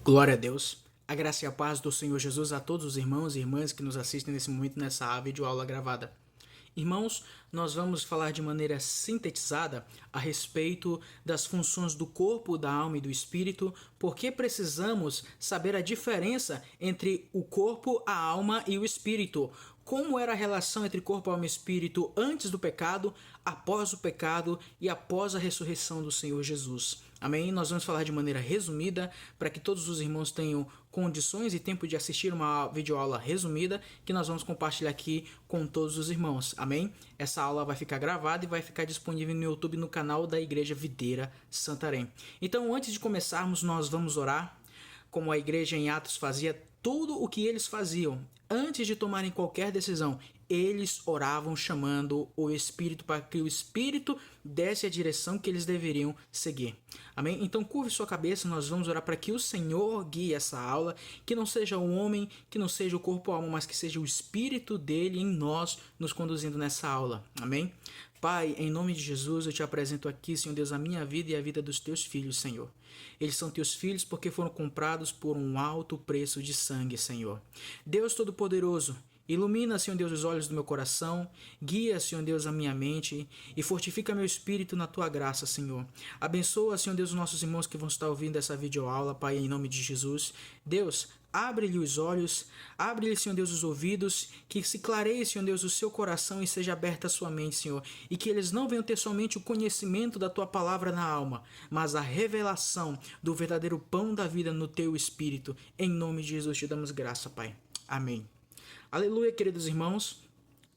Glória a Deus. A graça e a paz do Senhor Jesus a todos os irmãos e irmãs que nos assistem nesse momento nessa videoaula gravada. Irmãos, nós vamos falar de maneira sintetizada a respeito das funções do corpo, da alma e do espírito, porque precisamos saber a diferença entre o corpo, a alma e o espírito. Como era a relação entre corpo, alma e espírito antes do pecado, após o pecado e após a ressurreição do Senhor Jesus. Amém? Nós vamos falar de maneira resumida para que todos os irmãos tenham condições e tempo de assistir uma videoaula resumida que nós vamos compartilhar aqui com todos os irmãos. Amém? Essa aula vai ficar gravada e vai ficar disponível no YouTube no canal da Igreja Videira Santarém. Então, antes de começarmos, nós vamos orar. Como a igreja em Atos fazia, tudo o que eles faziam antes de tomarem qualquer decisão, eles oravam chamando o Espírito para que o Espírito desse a direção que eles deveriam seguir. Amém? Então curve sua cabeça, nós vamos orar para que o Senhor guie essa aula, que não seja o homem, que não seja o corpo ou a alma, mas que seja o Espírito dele em nós nos conduzindo nessa aula. Amém? Pai, em nome de Jesus, eu te apresento aqui, Senhor Deus, a minha vida e a vida dos teus filhos, Senhor. Eles são teus filhos porque foram comprados por um alto preço de sangue, Senhor. Deus Todo-Poderoso, ilumina, Senhor Deus, os olhos do meu coração, guia, Senhor Deus, a minha mente e fortifica meu espírito na tua graça, Senhor. Abençoa, Senhor Deus, os nossos irmãos que vão estar ouvindo essa videoaula, Pai, em nome de Jesus. Deus, abre-lhe os olhos, abre-lhe, Senhor Deus, os ouvidos, que se clareie, Senhor Deus, o seu coração e seja aberta a sua mente, Senhor, e que eles não venham ter somente o conhecimento da tua palavra na alma, mas a revelação do verdadeiro pão da vida no teu espírito. Em nome de Jesus te damos graça, Pai. Amém. Aleluia, queridos irmãos.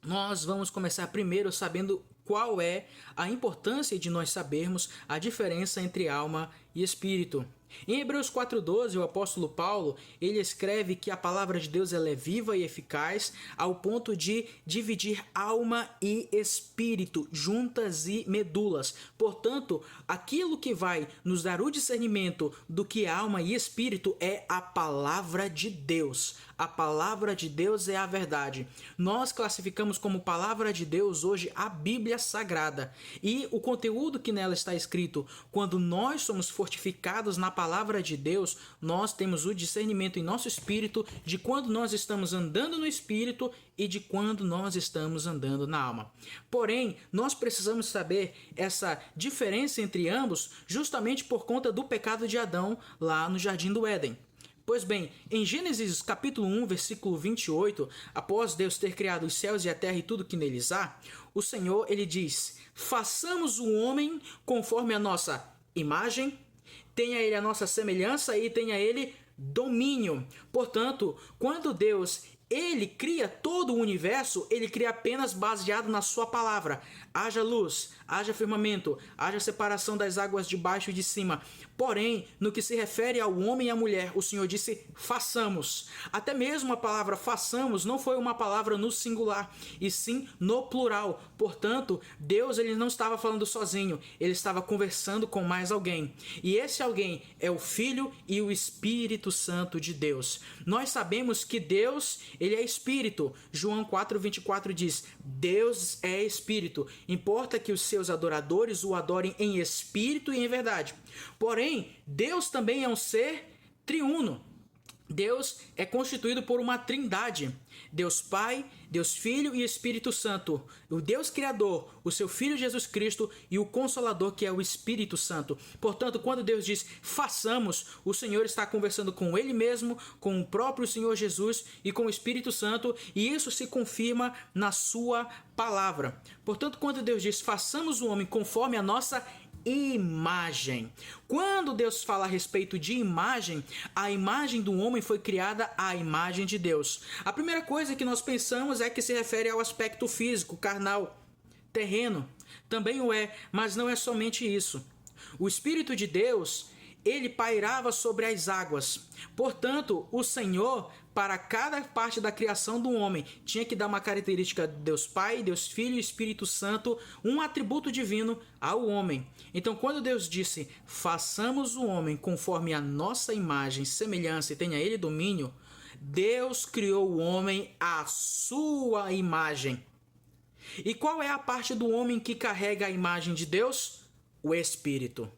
Nós vamos começar primeiro sabendo qual é a importância de nós sabermos a diferença entre alma e espírito. Em Hebreus 4:12, o apóstolo Paulo, ele escreve que a palavra de Deus ela é viva e eficaz ao ponto de dividir alma e espírito, juntas e medulas. Portanto, aquilo que vai nos dar o discernimento do que é alma e espírito é a palavra de Deus. A palavra de Deus é a verdade. Nós classificamos como palavra de Deus hoje a Bíblia Sagrada. E o conteúdo que nela está escrito, quando nós somos fortificados na palavra de Deus, nós temos o discernimento em nosso espírito de quando nós estamos andando no espírito e de quando nós estamos andando na alma. Porém, nós precisamos saber essa diferença entre ambos justamente por conta do pecado de Adão lá no Jardim do Éden. Pois bem, em Gênesis capítulo 1, versículo 28, após Deus ter criado os céus e a terra e tudo que neles há, o Senhor ele diz: façamos o homem conforme a nossa imagem, tenha ele a nossa semelhança e tenha ele domínio. Portanto, quando Deus ele cria todo o universo, ele cria apenas baseado na sua palavra. Haja luz, haja firmamento, haja separação das águas de baixo e de cima. Porém, no que se refere ao homem e à mulher, o Senhor disse, façamos. Até mesmo a palavra façamos não foi uma palavra no singular, e sim no plural. Portanto, Deus ele não estava falando sozinho, ele estava conversando com mais alguém. E esse alguém é o Filho e o Espírito Santo de Deus. Nós sabemos que Deus ele é Espírito. João 4:24 diz, Deus é Espírito. Importa que os seus adoradores o adorem em espírito e em verdade. Porém, Deus também é um ser triuno. Deus é constituído por uma trindade. Deus Pai, Deus Filho e Espírito Santo. O Deus Criador, o seu Filho Jesus Cristo e o Consolador que é o Espírito Santo. Portanto, quando Deus diz façamos, o Senhor está conversando com Ele mesmo, com o próprio Senhor Jesus e com o Espírito Santo, e isso se confirma na sua palavra. Portanto, quando Deus diz façamos o homem conforme a nossa imagem. Quando Deus fala a respeito de imagem, a imagem do homem foi criada à imagem de Deus. A primeira coisa que nós pensamos é que se refere ao aspecto físico, carnal, terreno. Também o é, mas não é somente isso. O Espírito de Deus, ele pairava sobre as águas. Portanto, o Senhor, para cada parte da criação do homem, tinha que dar uma característica de Deus Pai, Deus Filho e Espírito Santo, um atributo divino ao homem. Então, quando Deus disse, façamos o homem conforme a nossa imagem, semelhança e tenha ele domínio, Deus criou o homem à sua imagem. E qual é a parte do homem que carrega a imagem de Deus? O Espírito.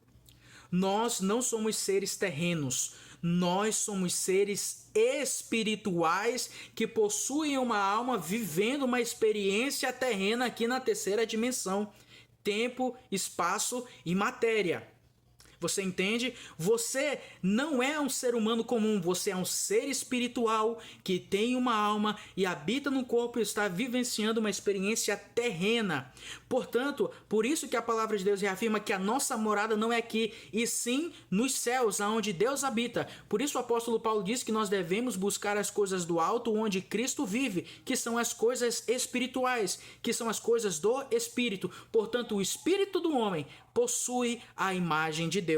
Nós não somos seres terrenos. Nós somos seres espirituais que possuem uma alma vivendo uma experiência terrena aqui na terceira dimensão, tempo, espaço e matéria. Você entende? Você não é um ser humano comum, você é um ser espiritual que tem uma alma e habita no corpo e está vivenciando uma experiência terrena. Portanto, por isso que a palavra de Deus reafirma que a nossa morada não é aqui, e sim nos céus, onde Deus habita. Por isso o apóstolo Paulo diz que nós devemos buscar as coisas do alto, onde Cristo vive, que são as coisas espirituais, que são as coisas do Espírito. Portanto, o Espírito do homem possui a imagem de Deus.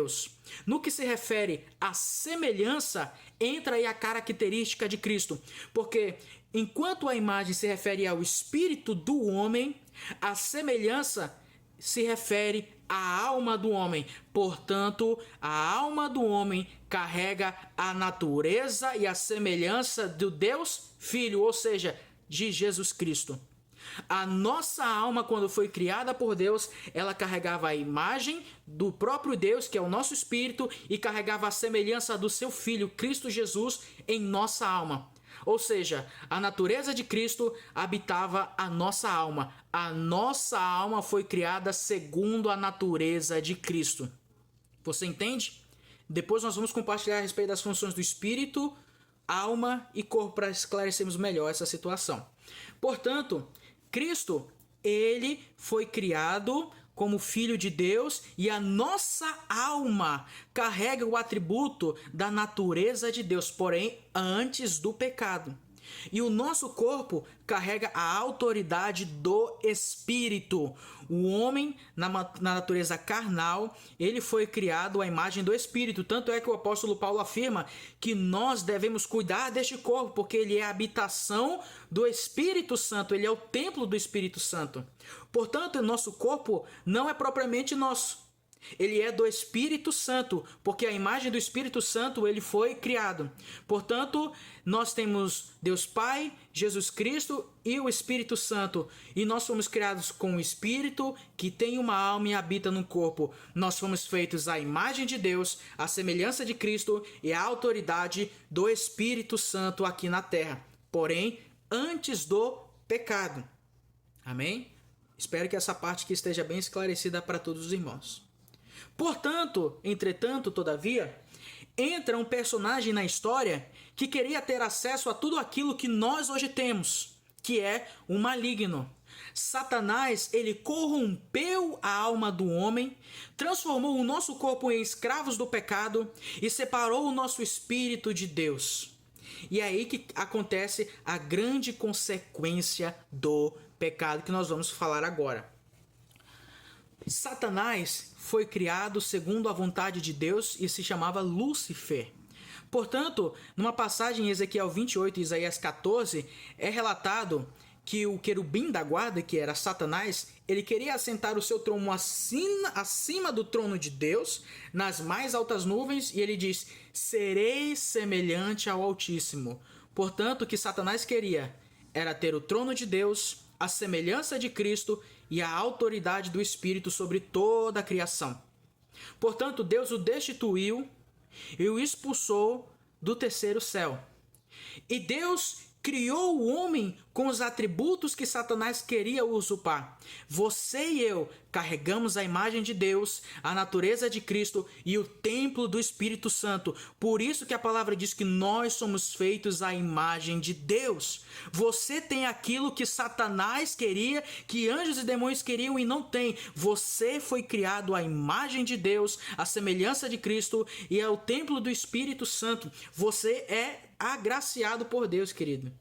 No que se refere à semelhança, entra aí a característica de Cristo, porque enquanto a imagem se refere ao espírito do homem, a semelhança se refere à alma do homem. Portanto, a alma do homem carrega a natureza e a semelhança do Deus Filho, ou seja, de Jesus Cristo. A nossa alma, quando foi criada por Deus, ela carregava a imagem do próprio Deus, que é o nosso espírito, e carregava a semelhança do seu Filho, Cristo Jesus, em nossa alma. Ou seja, a natureza de Cristo habitava a nossa alma. A nossa alma foi criada segundo a natureza de Cristo. Você entende? Depois nós vamos compartilhar a respeito das funções do espírito, alma e corpo para esclarecermos melhor essa situação. Portanto, Cristo, ele foi criado como Filho de Deus e a nossa alma carrega o atributo da natureza de Deus, porém antes do pecado. E o nosso corpo carrega a autoridade do Espírito. O homem, na natureza carnal, ele foi criado à imagem do Espírito. Tanto é que o apóstolo Paulo afirma que nós devemos cuidar deste corpo, porque ele é a habitação do Espírito Santo, ele é o templo do Espírito Santo. Portanto, o nosso corpo não é propriamente nosso. Ele é do Espírito Santo, porque a imagem do Espírito Santo ele foi criado. Portanto, nós temos Deus Pai, Jesus Cristo e o Espírito Santo. E nós fomos criados com o Espírito que tem uma alma e habita no corpo. Nós fomos feitos à imagem de Deus, à semelhança de Cristo e à autoridade do Espírito Santo aqui na terra. Porém, antes do pecado. Amém? Espero que essa parte aqui esteja bem esclarecida para todos os irmãos. Portanto, entretanto, todavia, entra um personagem na história que queria ter acesso a tudo aquilo que nós hoje temos, que é o maligno. Satanás, ele corrompeu a alma do homem, transformou o nosso corpo em escravos do pecado e separou o nosso espírito de Deus. E é aí que acontece a grande consequência do pecado que nós vamos falar agora. Satanás foi criado segundo a vontade de Deus e se chamava Lúcifer. Portanto, numa passagem em Ezequiel 28 e Isaías 14, é relatado que o querubim da guarda, que era Satanás, ele queria assentar o seu trono acima do trono de Deus, nas mais altas nuvens, e ele diz: serei semelhante ao Altíssimo. Portanto, o que Satanás queria era ter o trono de Deus, a semelhança de Cristo e a autoridade do Espírito sobre toda a criação. Portanto, Deus o destituiu e o expulsou do terceiro céu. E Deus criou o homem com os atributos que Satanás queria usurpar. Você e eu carregamos a imagem de Deus, a natureza de Cristo e o templo do Espírito Santo. Por isso que a palavra diz que nós somos feitos à imagem de Deus. Você tem aquilo que Satanás queria, que anjos e demônios queriam e não tem. Você foi criado à imagem de Deus, à semelhança de Cristo e é o templo do Espírito Santo. Você é agraciado por Deus, querido.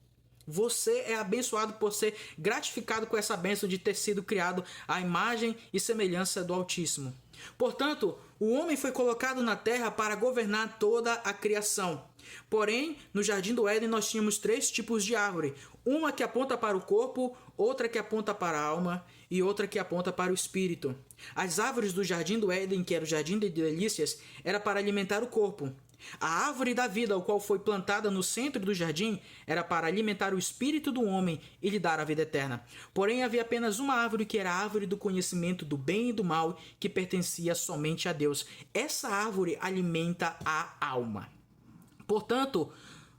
Você é abençoado por ser gratificado com essa bênção de ter sido criado à imagem e semelhança do Altíssimo. Portanto, o homem foi colocado na terra para governar toda a criação. Porém, no Jardim do Éden nós tínhamos 3 tipos de árvore. Uma que aponta para o corpo, outra que aponta para a alma e outra que aponta para o espírito. As árvores do Jardim do Éden, que era o Jardim de Delícias, era para alimentar o corpo. A árvore da vida, o qual foi plantada no centro do jardim, era para alimentar o espírito do homem e lhe dar a vida eterna. Porém, havia apenas uma árvore, que era a árvore do conhecimento do bem e do mal, que pertencia somente a Deus. Essa árvore alimenta a alma. Portanto,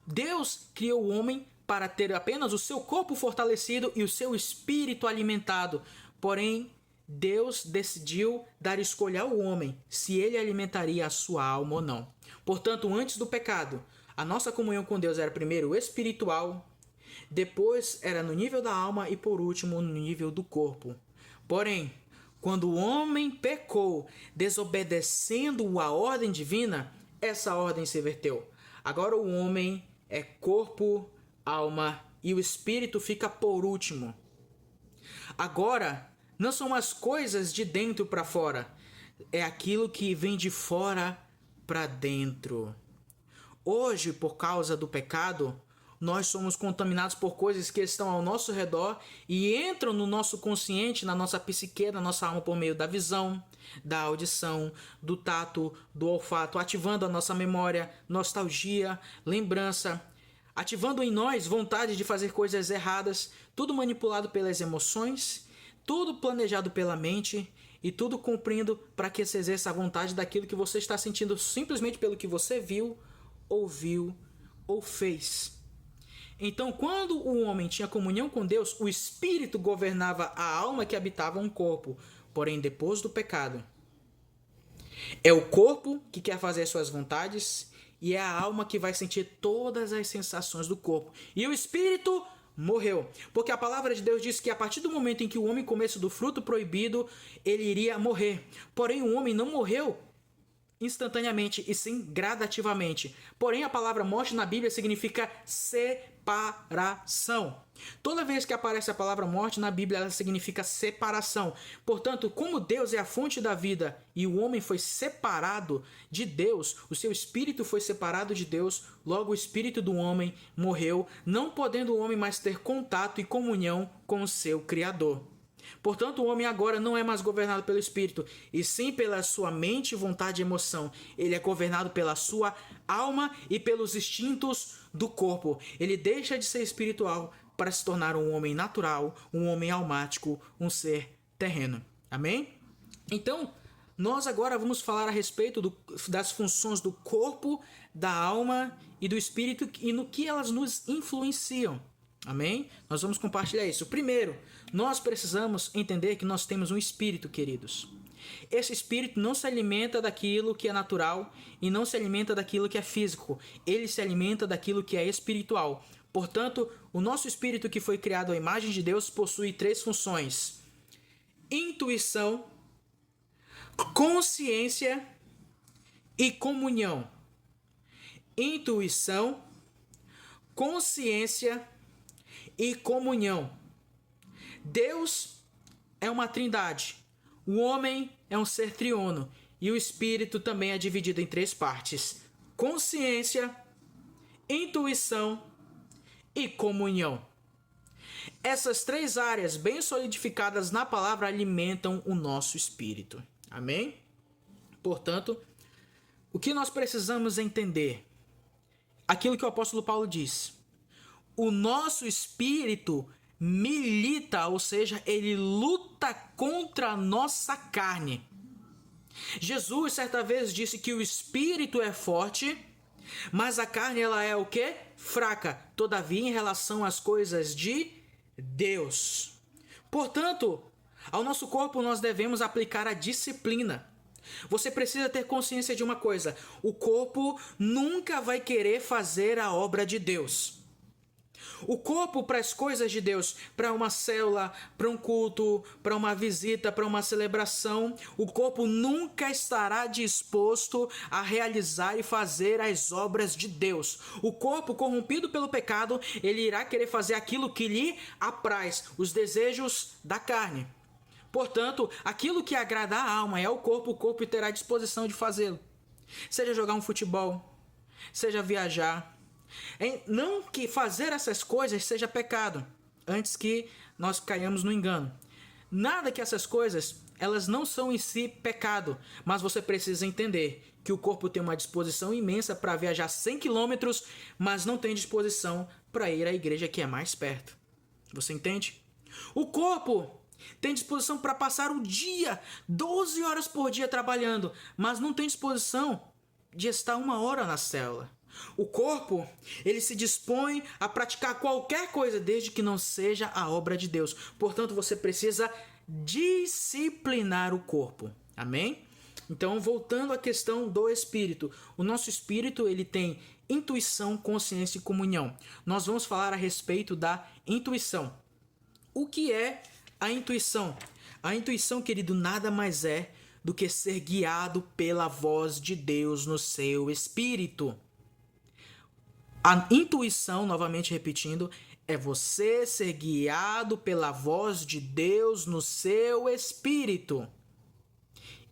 Deus criou o homem para ter apenas o seu corpo fortalecido e o seu espírito alimentado. Porém, Deus decidiu dar escolha ao homem se ele alimentaria a sua alma ou não. Portanto, antes do pecado, a nossa comunhão com Deus era primeiro espiritual, depois era no nível da alma e por último no nível do corpo. Porém, quando o homem pecou, desobedecendo a ordem divina, essa ordem se inverteu. Agora o homem é corpo, alma e o espírito fica por último. Agora, não são as coisas de dentro para fora, é aquilo que vem de fora para dentro. Hoje, por causa do pecado, nós somos contaminados por coisas que estão ao nosso redor e entram no nosso consciente, na nossa psique, na nossa alma por meio da visão, da audição, do tato, do olfato, ativando a nossa memória, nostalgia, lembrança, ativando em nós vontade de fazer coisas erradas, tudo manipulado pelas emoções, tudo planejado pela mente e tudo cumprindo para que você exerça a vontade daquilo que você está sentindo simplesmente pelo que você viu, ouviu ou fez. Então, quando o homem tinha comunhão com Deus, o espírito governava a alma que habitava um corpo. Porém, depois do pecado, é o corpo que quer fazer suas vontades e é a alma que vai sentir todas as sensações do corpo. E o espírito morreu. Porque a palavra de Deus diz que a partir do momento em que o homem comesse do fruto proibido, ele iria morrer. Porém, o homem não morreu instantaneamente e sim gradativamente. Porém, a palavra morte na Bíblia significa separação. Toda vez que aparece a palavra morte na Bíblia, ela significa separação. Portanto, como Deus é a fonte da vida e o homem foi separado de Deus, o seu espírito foi separado de Deus, logo o espírito do homem morreu, não podendo o homem mais ter contato e comunhão com o seu Criador. Portanto, o homem agora não é mais governado pelo espírito, e sim pela sua mente, vontade e emoção. Ele é governado pela sua alma e pelos instintos do corpo. Ele deixa de ser espiritual para se tornar um homem natural, um homem almático, um ser terreno. Amém? Então, nós agora vamos falar a respeito das funções do corpo, da alma e do espírito e no que elas nos influenciam. Amém? Nós vamos compartilhar isso. Primeiro, nós precisamos entender que nós temos um espírito, queridos. Esse espírito não se alimenta daquilo que é natural e não se alimenta daquilo que é físico. Ele se alimenta daquilo que é espiritual. Portanto, o nosso espírito que foi criado à imagem de Deus possui 3 funções: intuição, consciência e comunhão. Intuição, consciência e comunhão. Deus é uma trindade. O homem é um ser triono. E o espírito também é dividido em 3 partes: consciência, intuição e comunhão. Essas 3 áreas bem solidificadas na palavra alimentam o nosso espírito. Amém? Portanto, o que nós precisamos entender? Aquilo que o apóstolo Paulo diz: o nosso espírito milita, ou seja, ele luta contra a nossa carne. Jesus certa vez disse que o espírito é forte, mas a carne ela é o quê? Fraca. Todavia, em relação às coisas de Deus. Portanto, ao nosso corpo nós devemos aplicar a disciplina. Você precisa ter consciência de uma coisa: o corpo nunca vai querer fazer a obra de Deus. O corpo para as coisas de Deus, para uma célula, para um culto, para uma visita, para uma celebração, o corpo nunca estará disposto a realizar e fazer as obras de Deus. O corpo corrompido pelo pecado, ele irá querer fazer aquilo que lhe apraz, os desejos da carne. Portanto, aquilo que agrada a alma é o corpo terá disposição de fazê-lo. Seja jogar um futebol, seja viajar. Não que fazer essas coisas seja pecado, antes que nós caiamos no engano. Nada que essas coisas, elas não são em si pecado, mas você precisa entender que o corpo tem uma disposição imensa para viajar 100 quilômetros, mas não tem disposição para ir à igreja que é mais perto. Você entende? O corpo tem disposição para passar o dia, 12 horas por dia trabalhando, mas não tem disposição de estar 1 hora na célula. O corpo, ele se dispõe a praticar qualquer coisa desde que não seja a obra de Deus. Portanto, você precisa disciplinar o corpo. Amém? Então, voltando à questão do espírito. O nosso espírito, ele tem intuição, consciência e comunhão. Nós vamos falar a respeito da intuição. O que é a intuição? A intuição, querido, nada mais é do que ser guiado pela voz de Deus no seu espírito. A intuição, novamente repetindo, é você ser guiado pela voz de Deus no seu espírito.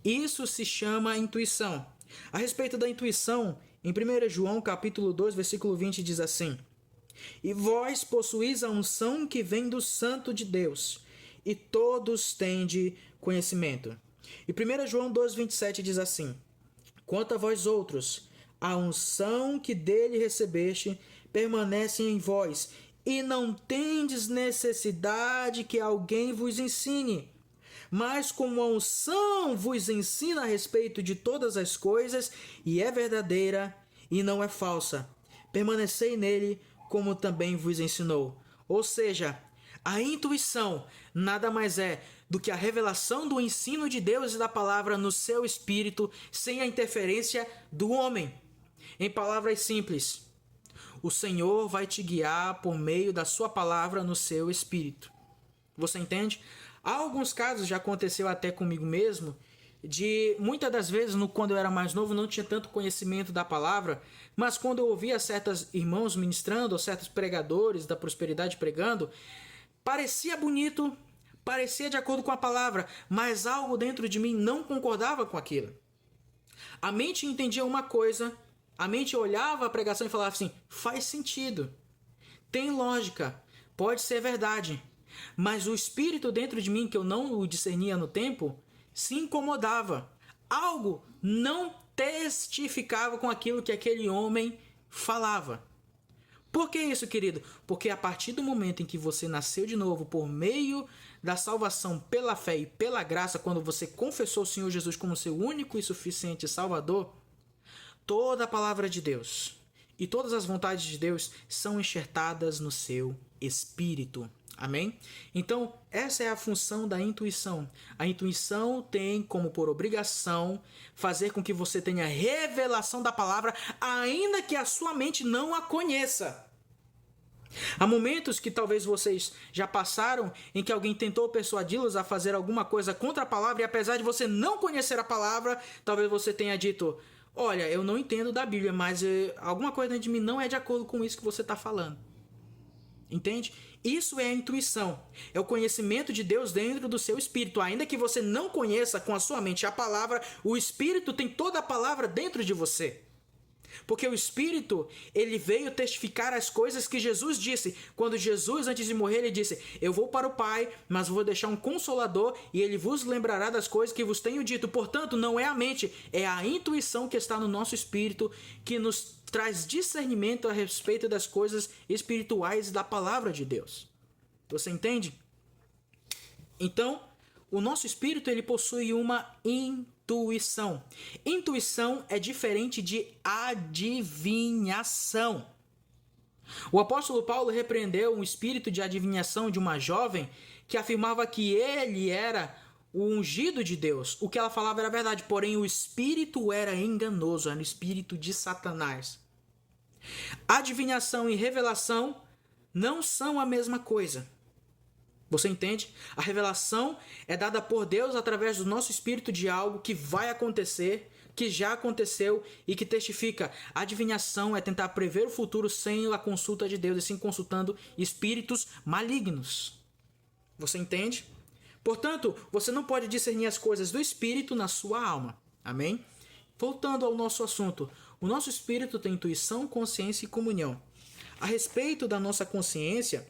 Isso se chama intuição. A respeito da intuição, em 1 João capítulo 2, versículo 20, diz assim: E vós possuís a unção que vem do Santo de Deus, e todos tende conhecimento. E 1 João 2, 27 diz assim: Quanto a vós outros, a unção que dele recebeste permanece em vós, e não tendes necessidade que alguém vos ensine. Mas como a unção vos ensina a respeito de todas as coisas, e é verdadeira e não é falsa, permanecei nele, como também vos ensinou. Ou seja, a intuição nada mais é do que a revelação do ensino de Deus e da palavra no seu espírito, sem a interferência do homem. Em palavras simples, o Senhor vai te guiar por meio da sua palavra no seu espírito. Você entende? Há alguns casos, já aconteceu até comigo mesmo, de muitas das vezes, quando eu era mais novo, não tinha tanto conhecimento da palavra, mas quando eu ouvia certos irmãos ministrando, ou certos pregadores da prosperidade pregando, parecia bonito, parecia de acordo com a palavra, mas algo dentro de mim não concordava com aquilo. A mente entendia uma coisa, a mente olhava a pregação e falava assim: faz sentido, tem lógica, pode ser verdade. Mas o espírito dentro de mim, que eu não o discernia no tempo, se incomodava. Algo não testificava com aquilo que aquele homem falava. Por que isso, querido? Porque a partir do momento em que você nasceu de novo por meio da salvação pela fé e pela graça, quando você confessou o Senhor Jesus como seu único e suficiente Salvador, toda a palavra de Deus e todas as vontades de Deus são enxertadas no seu espírito. Amém? Então, essa é a função da intuição. A intuição tem como por obrigação fazer com que você tenha revelação da palavra, ainda que a sua mente não a conheça. Há momentos que talvez vocês já passaram em que alguém tentou persuadi-los a fazer alguma coisa contra a palavra, e apesar de você não conhecer a palavra, talvez você tenha dito: olha, eu não entendo da Bíblia, mas alguma coisa dentro de mim não é de acordo com isso que você está falando. Entende? Isso é a intuição. É o conhecimento de Deus dentro do seu espírito. Ainda que você não conheça com a sua mente a palavra, o espírito tem toda a palavra dentro de você. Porque o Espírito, ele veio testificar as coisas que Jesus disse. Quando Jesus, antes de morrer, ele disse: eu vou para o Pai, mas vou deixar um Consolador, e ele vos lembrará das coisas que vos tenho dito. Portanto, não é a mente, é a intuição que está no nosso espírito, que nos traz discernimento a respeito das coisas espirituais da palavra de Deus. Você entende? Então, o nosso espírito, ele possui uma intuição. Intuição é diferente de adivinhação. O apóstolo Paulo repreendeu um espírito de adivinhação de uma jovem que afirmava que ele era o ungido de Deus. O que ela falava era verdade, porém o espírito era enganoso, era o espírito de Satanás. Adivinhação e revelação não são a mesma coisa. Você entende? A revelação é dada por Deus através do nosso espírito de algo que vai acontecer, que já aconteceu e que testifica. A adivinhação é tentar prever o futuro sem a consulta de Deus e sim consultando espíritos malignos. Você entende? Portanto, você não pode discernir as coisas do espírito na sua alma. Amém? Voltando ao nosso assunto. O nosso espírito tem intuição, consciência e comunhão. A respeito da nossa consciência,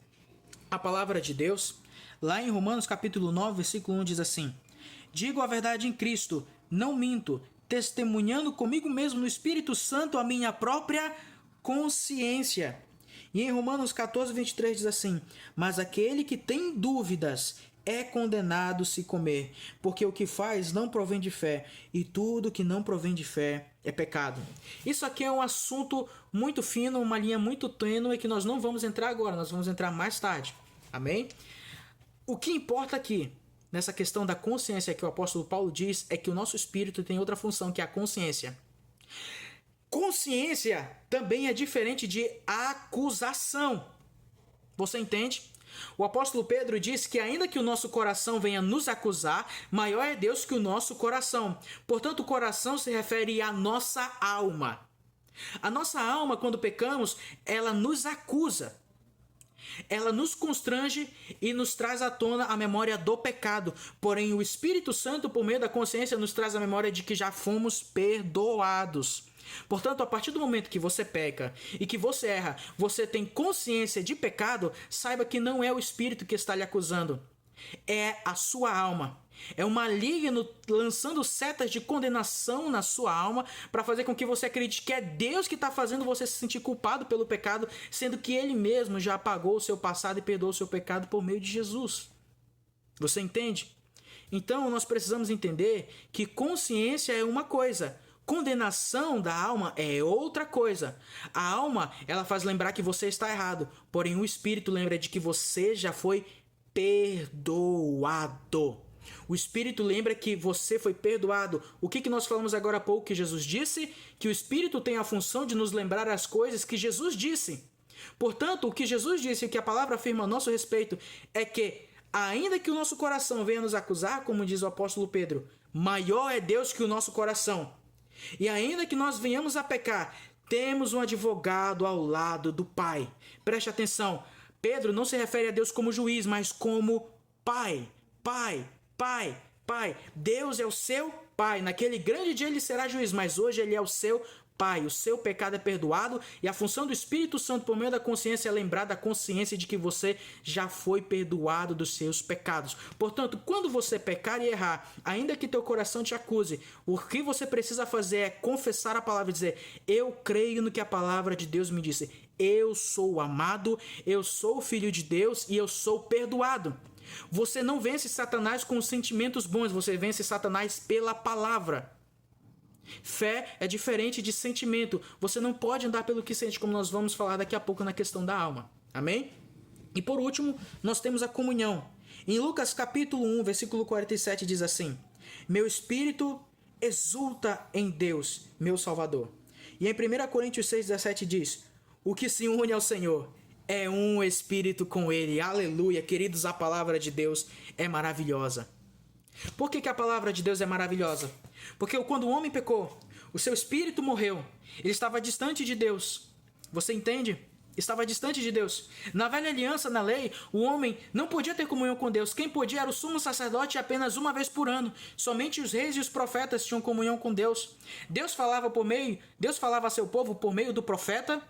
a palavra de Deus, lá em Romanos capítulo 9, versículo 1 diz assim: digo a verdade em Cristo, não minto, testemunhando comigo mesmo no Espírito Santo a minha própria consciência. E em Romanos 14, 23 diz assim: mas aquele que tem dúvidas é condenado se comer, porque o que faz não provém de fé, e tudo que não provém de fé é pecado. Isso aqui é um assunto muito fino, uma linha muito tênue que nós não vamos entrar agora, nós vamos entrar mais tarde. Amém? O que importa aqui, nessa questão da consciência que o apóstolo Paulo diz, é que o nosso espírito tem outra função, que é a consciência. Consciência também é diferente de acusação. Você entende? O apóstolo Pedro diz que ainda que o nosso coração venha nos acusar, maior é Deus que o nosso coração. Portanto, o coração se refere à nossa alma. A nossa alma, quando pecamos, ela nos acusa. Ela nos constrange e nos traz à tona a memória do pecado. Porém, o Espírito Santo, por meio da consciência, nos traz a memória de que já fomos perdoados. Portanto, a partir do momento que você peca e que você erra, você tem consciência de pecado, saiba que não é o Espírito que está lhe acusando. É a sua alma. É o maligno lançando setas de condenação na sua alma para fazer com que você acredite que é Deus que está fazendo você se sentir culpado pelo pecado, sendo que Ele mesmo já apagou o seu passado e perdoou o seu pecado por meio de Jesus. Você entende? Então, nós precisamos entender que consciência é uma coisa, condenação da alma é outra coisa. A alma, ela faz lembrar que você está errado, porém o Espírito lembra de que você já foi perdoado. O Espírito lembra que você foi perdoado. O que nós falamos agora há pouco que Jesus disse? Que o Espírito tem a função de nos lembrar as coisas que Jesus disse. Portanto, o que Jesus disse e o que a palavra afirma a nosso respeito é que, ainda que o nosso coração venha nos acusar, como diz o apóstolo Pedro, maior é Deus que o nosso coração. E ainda que nós venhamos a pecar, temos um advogado ao lado do Pai. Preste atenção, Pedro não se refere a Deus como juiz, mas como Pai. Pai, Pai, Pai. Deus é o seu Pai. Naquele grande dia ele será juiz, mas hoje ele é o seu Pai. O seu pecado é perdoado e a função do Espírito Santo por meio da consciência é lembrar da consciência de que você já foi perdoado dos seus pecados. Portanto, quando você pecar e errar, ainda que teu coração te acuse, o que você precisa fazer é confessar a palavra e dizer: eu creio no que a palavra de Deus me disse. Eu sou amado, eu sou filho de Deus e eu sou perdoado. Você não vence Satanás com sentimentos bons, você vence Satanás pela palavra. Fé é diferente de sentimento. Você não pode andar pelo que sente, como nós vamos falar daqui a pouco na questão da alma. Amém? E por último, nós temos a comunhão. Em Lucas capítulo 1, versículo 47 diz assim: meu espírito exulta em Deus, meu Salvador. E em 1 Coríntios 6,17 diz: o que se une ao Senhor é um espírito com Ele. Aleluia, queridos, a palavra de Deus é maravilhosa. Por que a palavra de Deus é maravilhosa? Porque quando o homem pecou, o seu espírito morreu. Ele estava distante de Deus. Você entende? Estava distante de Deus. Na velha aliança, na lei, o homem não podia ter comunhão com Deus. Quem podia era o sumo sacerdote apenas uma vez por ano. Somente os reis e os profetas tinham comunhão com Deus. Deus falava a seu povo por meio do profeta,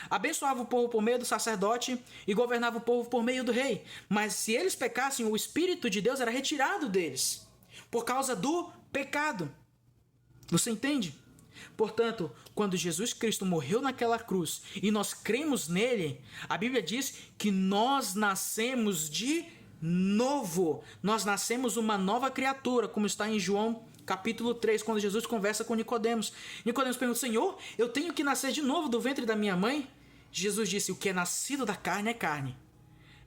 abençoava o povo por meio do sacerdote e governava o povo por meio do rei. Mas se eles pecassem, o Espírito de Deus era retirado deles por causa do pecado. Você entende? Portanto, quando Jesus Cristo morreu naquela cruz e nós cremos nele, a Bíblia diz que nós nascemos de novo. Nós nascemos uma nova criatura, como está em João capítulo 3, quando Jesus conversa com Nicodemos. Nicodemos pergunta: Senhor, eu tenho que nascer de novo do ventre da minha mãe? Jesus disse: o que é nascido da carne é carne,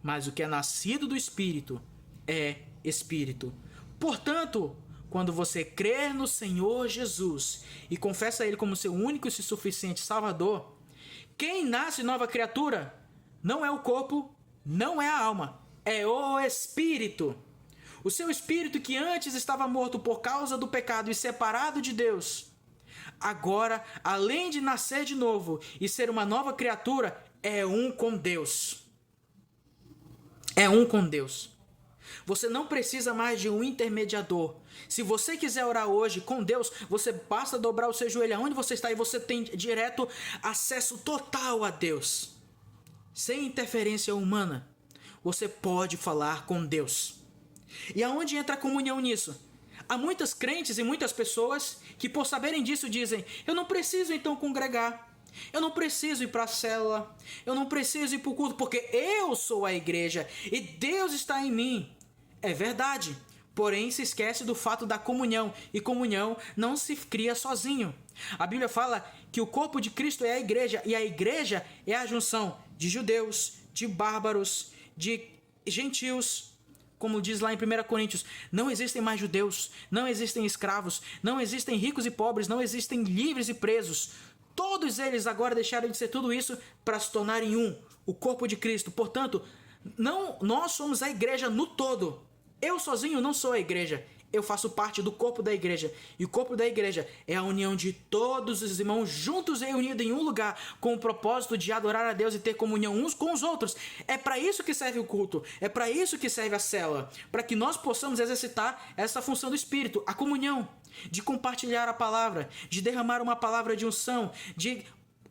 mas o que é nascido do Espírito é Espírito. Portanto, quando você crer no Senhor Jesus e confessa Ele como seu único e suficiente Salvador, quem nasce nova criatura não é o corpo, não é a alma, é o Espírito. O seu espírito, que antes estava morto por causa do pecado e separado de Deus, agora, além de nascer de novo e ser uma nova criatura, é um com Deus. É um com Deus. Você não precisa mais de um intermediador. Se você quiser orar hoje com Deus, você basta dobrar o seu joelho aonde você está e você tem direto acesso total a Deus. Sem interferência humana, você pode falar com Deus. E aonde entra a comunhão nisso? Há muitas crentes e muitas pessoas que, por saberem disso, dizem: eu não preciso então congregar. Eu não preciso ir para a célula. Eu não preciso ir para o culto, porque eu sou a igreja e Deus está em mim. É verdade, porém se esquece do fato da comunhão. E comunhão não se cria sozinho. A Bíblia fala que o corpo de Cristo é a igreja, e a igreja é a junção de judeus, de bárbaros, de gentios. Como diz lá em 1 Coríntios, não existem mais judeus, não existem escravos, não existem ricos e pobres, não existem livres e presos. Todos eles agora deixaram de ser tudo isso para se tornarem um, o corpo de Cristo. Portanto, nós somos a igreja no todo. Eu sozinho não sou a igreja. Eu faço parte do corpo da igreja. E o corpo da igreja é a união de todos os irmãos juntos e unidos em um lugar, com o propósito de adorar a Deus e ter comunhão uns com os outros. É para isso que serve o culto. É para isso que serve a célula. Para que nós possamos exercitar essa função do Espírito, a comunhão, de compartilhar a palavra, de derramar uma palavra de unção, de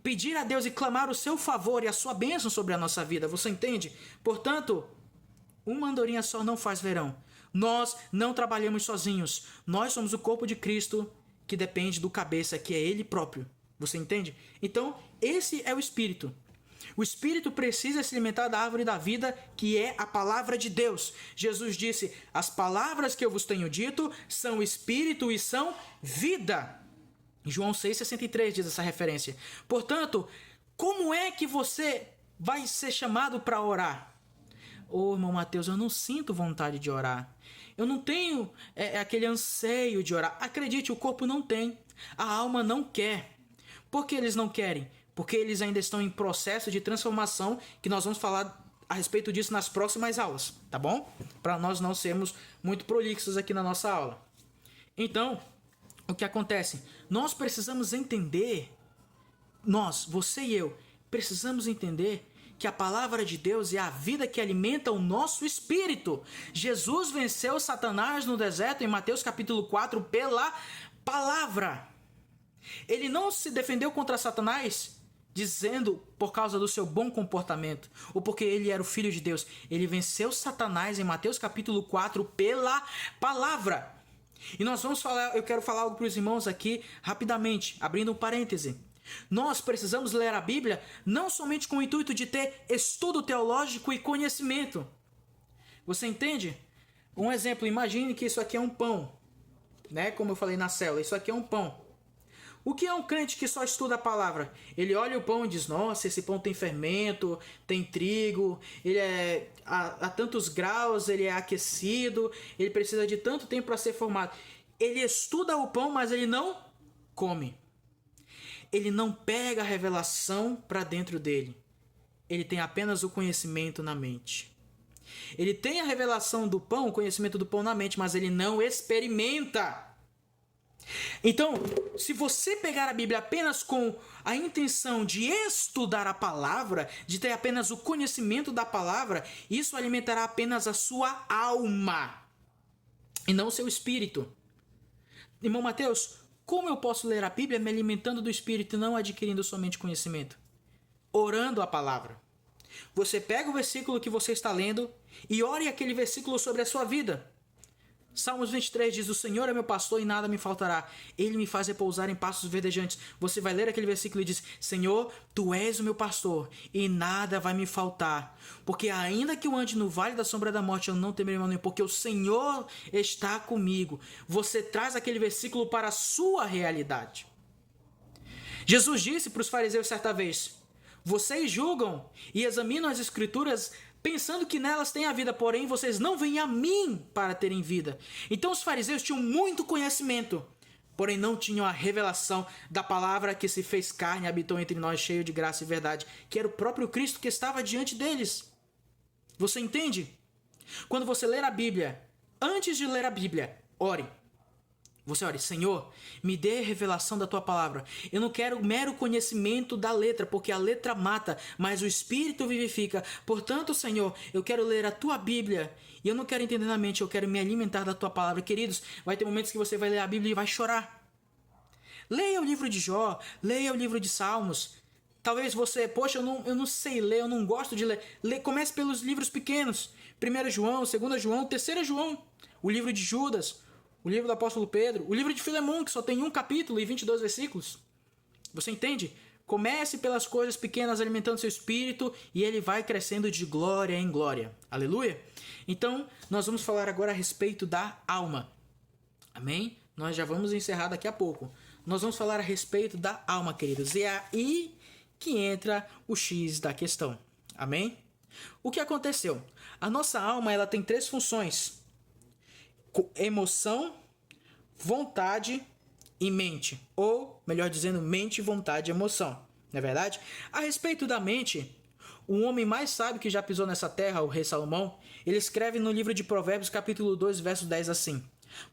pedir a Deus e clamar o seu favor e a sua bênção sobre a nossa vida. Você entende? Portanto, uma andorinha só não faz verão. Nós não trabalhamos sozinhos. Nós somos o corpo de Cristo que depende do cabeça, que é Ele próprio. Você entende? Então, esse é o Espírito. O Espírito precisa se alimentar da árvore da vida, que é a palavra de Deus. Jesus disse, as palavras que eu vos tenho dito são Espírito e são vida. João 6,63 diz essa referência. Portanto, como é que você vai ser chamado para orar? Ô, irmão Mateus, eu não sinto vontade de orar. Eu não tenho aquele anseio de orar. Acredite, o corpo não tem. A alma não quer. Por que eles não querem? Porque eles ainda estão em processo de transformação, que nós vamos falar a respeito disso nas próximas aulas, tá bom? Para nós não sermos muito prolixos aqui na nossa aula. Então, o que acontece? Nós precisamos entender, você e eu, precisamos entender que a palavra de Deus é a vida que alimenta o nosso espírito. Jesus venceu Satanás no deserto em Mateus capítulo 4 pela palavra. Ele não se defendeu contra Satanás dizendo por causa do seu bom comportamento ou porque ele era o filho de Deus. Ele venceu Satanás em Mateus capítulo 4 pela palavra. E nós vamos falar, eu quero falar algo para os irmãos aqui rapidamente, abrindo um parêntese. Nós precisamos ler a Bíblia não somente com o intuito de ter estudo teológico e conhecimento. Você entende? Um exemplo, imagine que isso aqui é um pão, né? Como eu falei na célula, isso aqui é um pão. O que é um crente que só estuda a palavra? Ele olha o pão e diz, nossa, esse pão tem fermento, tem trigo, ele é a tantos graus, ele é aquecido, ele precisa de tanto tempo para ser formado. Ele estuda o pão, mas ele não come. Ele não pega a revelação para dentro dele. Ele tem apenas o conhecimento na mente. Ele tem a revelação do pão, o conhecimento do pão na mente, mas ele não experimenta. Então, se você pegar a Bíblia apenas com a intenção de estudar a palavra, de ter apenas o conhecimento da palavra, isso alimentará apenas a sua alma e não o seu espírito. Irmão Mateus, como eu posso ler a Bíblia me alimentando do Espírito e não adquirindo somente conhecimento? Orando a palavra. Você pega o versículo que você está lendo e ore aquele versículo sobre a sua vida. Salmos 23 diz, o Senhor é meu pastor e nada me faltará. Ele me faz repousar em pastos verdejantes. Você vai ler aquele versículo e diz, Senhor, Tu és o meu pastor e nada vai me faltar. Porque ainda que eu ande no vale da sombra da morte, eu não temerei mal nenhum, porque o Senhor está comigo. Você traz aquele versículo para a sua realidade. Jesus disse para os fariseus certa vez, vocês julgam e examinam as escrituras pensando que nelas tem a vida, porém vocês não vêm a mim para terem vida. Então os fariseus tinham muito conhecimento, porém não tinham a revelação da palavra que se fez carne e habitou entre nós, cheio de graça e verdade, que era o próprio Cristo que estava diante deles. Você entende? Quando você ler a Bíblia, antes de ler a Bíblia, ore. Você ore, Senhor, me dê revelação da Tua palavra. Eu não quero mero conhecimento da letra, porque a letra mata, mas o Espírito vivifica. Portanto, Senhor, eu quero ler a Tua Bíblia e eu não quero entender na mente, eu quero me alimentar da Tua palavra. Queridos, vai ter momentos que você vai ler a Bíblia e vai chorar. Leia o livro de Jó, leia o livro de Salmos. Talvez você, poxa, eu não sei ler, eu não gosto de ler. Comece pelos livros pequenos. 1 João, 2 João, 3 João, o livro de Judas, o livro do apóstolo Pedro, o livro de Filemão, que só tem 1 capítulo e 22 versículos. Você entende? Comece pelas coisas pequenas, alimentando seu espírito, e ele vai crescendo de glória em glória. Aleluia? Então, nós vamos falar agora a respeito da alma. Amém? Nós já vamos encerrar daqui a pouco. nós vamos falar a respeito da alma, queridos. E é aí que entra o X da questão. Amém? O que aconteceu? A nossa alma ela tem 3 funções: emoção, vontade e mente. Ou, melhor dizendo, mente, vontade e emoção. Não é verdade? A respeito da mente, o homem mais sábio que já pisou nessa terra, o rei Salomão, ele escreve no livro de Provérbios, capítulo 2, verso 10 assim: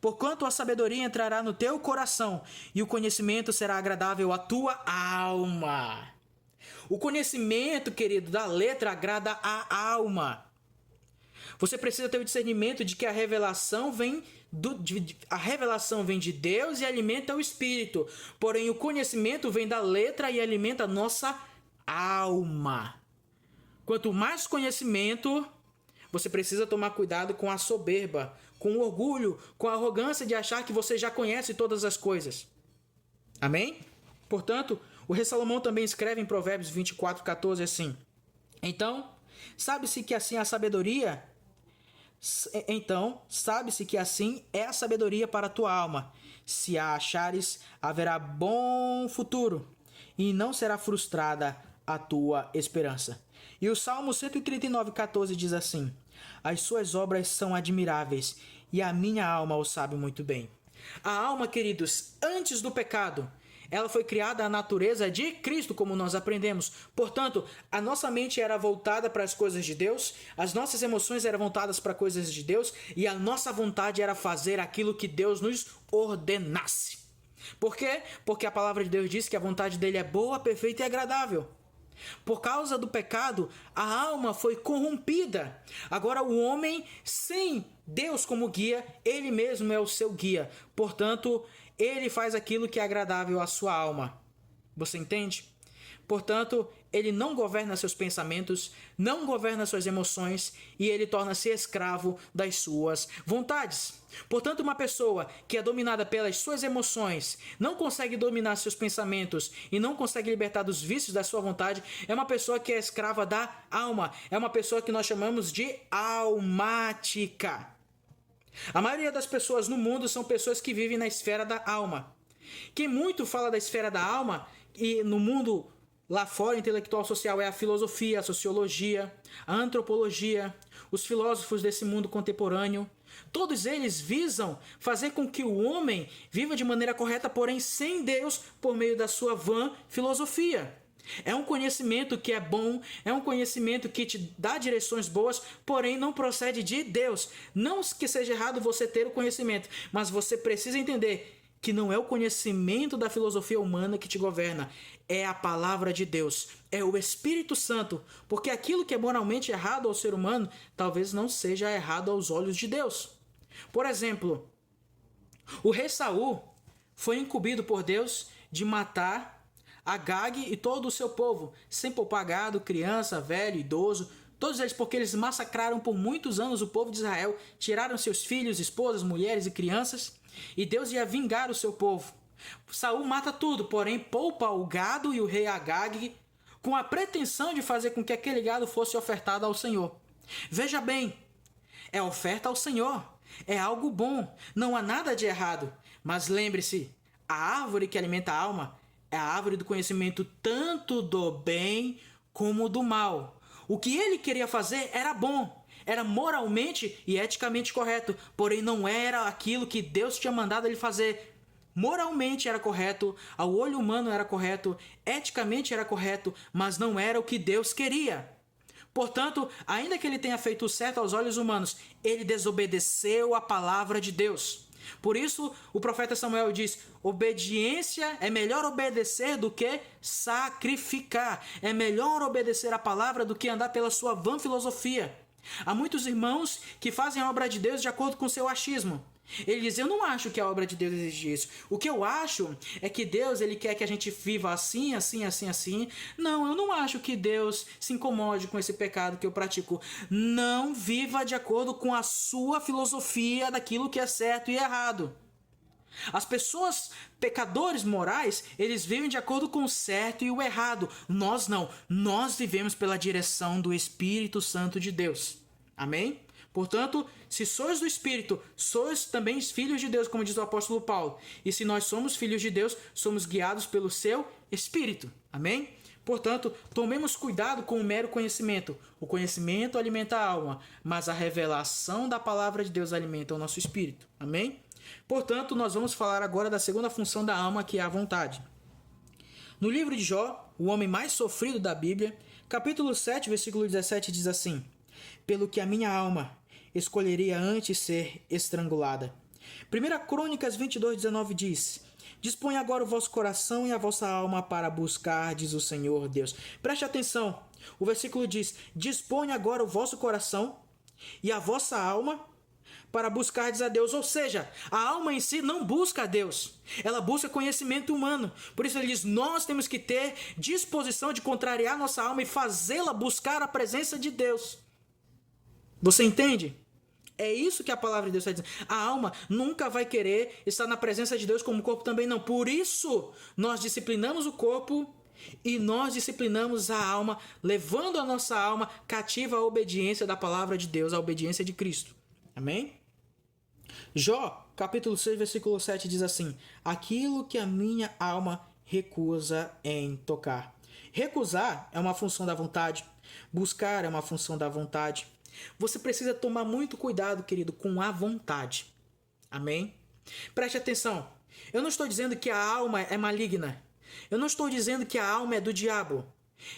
porquanto a sabedoria entrará no teu coração, e o conhecimento será agradável à tua alma. O conhecimento, querido, da letra agrada a alma. Você precisa ter o discernimento de que a revelação vem de Deus e alimenta o espírito. Porém, o conhecimento vem da letra e alimenta a nossa alma. Quanto mais conhecimento, você precisa tomar cuidado com a soberba, com o orgulho, com a arrogância de achar que você já conhece todas as coisas. Amém? Portanto, o rei Salomão também escreve em Provérbios 24:14 assim: Então, sabe-se que assim é a sabedoria para a tua alma. Se a achares, haverá bom futuro, e não será frustrada a tua esperança. E o Salmo 139:14 diz assim: as suas obras são admiráveis, e a minha alma o sabe muito bem. A alma, queridos, antes do pecado, ela foi criada à natureza de Cristo, como nós aprendemos. Portanto, a nossa mente era voltada para as coisas de Deus, as nossas emoções eram voltadas para coisas de Deus, e a nossa vontade era fazer aquilo que Deus nos ordenasse. Por quê? Porque a palavra de Deus diz que a vontade dele é boa, perfeita e agradável. Por causa do pecado, a alma foi corrompida. Agora o homem, sem Deus como guia, ele mesmo é o seu guia. Portanto, ele faz aquilo que é agradável à sua alma. Você entende? Portanto, ele não governa seus pensamentos, não governa suas emoções e ele torna-se escravo das suas vontades. Portanto, uma pessoa que é dominada pelas suas emoções, não consegue dominar seus pensamentos e não consegue libertar dos vícios da sua vontade, é uma pessoa que é escrava da alma. É uma pessoa que nós chamamos de almática. A maioria das pessoas no mundo são pessoas que vivem na esfera da alma. Quem muito fala da esfera da alma e no mundo lá fora, intelectual social, é a filosofia, a sociologia, a antropologia, os filósofos desse mundo contemporâneo. Todos eles visam fazer com que o homem viva de maneira correta, porém sem Deus, por meio da sua vã filosofia. É um conhecimento que é bom, é um conhecimento que te dá direções boas, porém não procede de Deus. Não que seja errado você ter o conhecimento, mas você precisa entender que não é o conhecimento da filosofia humana que te governa, é a palavra de Deus, é o Espírito Santo, porque aquilo que é moralmente errado ao ser humano, talvez não seja errado aos olhos de Deus. Por exemplo, o rei Saul foi incumbido por Deus de matar Agag e todo o seu povo, sem poupar gado, criança, velho, idoso, todos eles, porque eles massacraram por muitos anos o povo de Israel, tiraram seus filhos, esposas, mulheres e crianças, e Deus ia vingar o seu povo. Saul mata tudo, porém poupa o gado e o rei Agag, com a pretensão de fazer com que aquele gado fosse ofertado ao Senhor. Veja bem, é oferta ao Senhor, é algo bom, não há nada de errado. Mas lembre-se, a árvore que alimenta a alma é a árvore do conhecimento tanto do bem como do mal. O que ele queria fazer era bom, era moralmente e eticamente correto, porém não era aquilo que Deus tinha mandado ele fazer. Moralmente era correto, ao olho humano era correto, eticamente era correto, mas não era o que Deus queria. Portanto, ainda que ele tenha feito o certo aos olhos humanos, ele desobedeceu a palavra de Deus. Por isso, o profeta Samuel diz: obediência é melhor obedecer do que sacrificar. É melhor obedecer a palavra do que andar pela sua vã filosofia. Há muitos irmãos que fazem a obra de Deus de acordo com o seu achismo. Ele diz: eu não acho que a obra de Deus exige isso. O que eu acho é que Deus ele quer que a gente viva assim, assim, assim, assim. Não, eu não acho que Deus se incomode com esse pecado que eu pratico. Não viva de acordo com a sua filosofia daquilo que é certo e errado. As pessoas, pecadores morais, eles vivem de acordo com o certo e o errado. Nós não. Nós vivemos pela direção do Espírito Santo de Deus. Amém? Portanto, se sois do Espírito, sois também filhos de Deus, como diz o apóstolo Paulo. E se nós somos filhos de Deus, somos guiados pelo seu Espírito. Amém? Portanto, tomemos cuidado com o mero conhecimento. O conhecimento alimenta a alma, mas a revelação da palavra de Deus alimenta o nosso espírito. Amém? Portanto, nós vamos falar agora da segunda função da alma, que é a vontade. No livro de Jó, o homem mais sofrido da Bíblia, capítulo 7, versículo 17, diz assim: pelo que a minha alma escolheria antes ser estrangulada. 1 Crônicas 22:19 diz: dispõe agora o vosso coração e a vossa alma para buscar, diz o Senhor Deus. Preste atenção, o versículo diz: dispõe agora o vosso coração e a vossa alma para buscar, diz a Deus. Ou seja, a alma em si não busca a Deus, ela busca conhecimento humano. Por isso ele diz: nós temos que ter disposição de contrariar nossa alma e fazê-la buscar a presença de Deus. Você entende? É isso que a palavra de Deus está dizendo. A alma nunca vai querer estar na presença de Deus, como o corpo também não. Por isso, nós disciplinamos o corpo e nós disciplinamos a alma, levando a nossa alma cativa à obediência da palavra de Deus, à obediência de Cristo. Amém? Jó, capítulo 6, versículo 7 diz assim: aquilo que a minha alma recusa em tocar. Recusar é uma função da vontade. Buscar é uma função da vontade. Você precisa tomar muito cuidado, querido, com a vontade. Amém? Preste atenção. Eu não estou dizendo que a alma é maligna. Eu não estou dizendo que a alma é do diabo.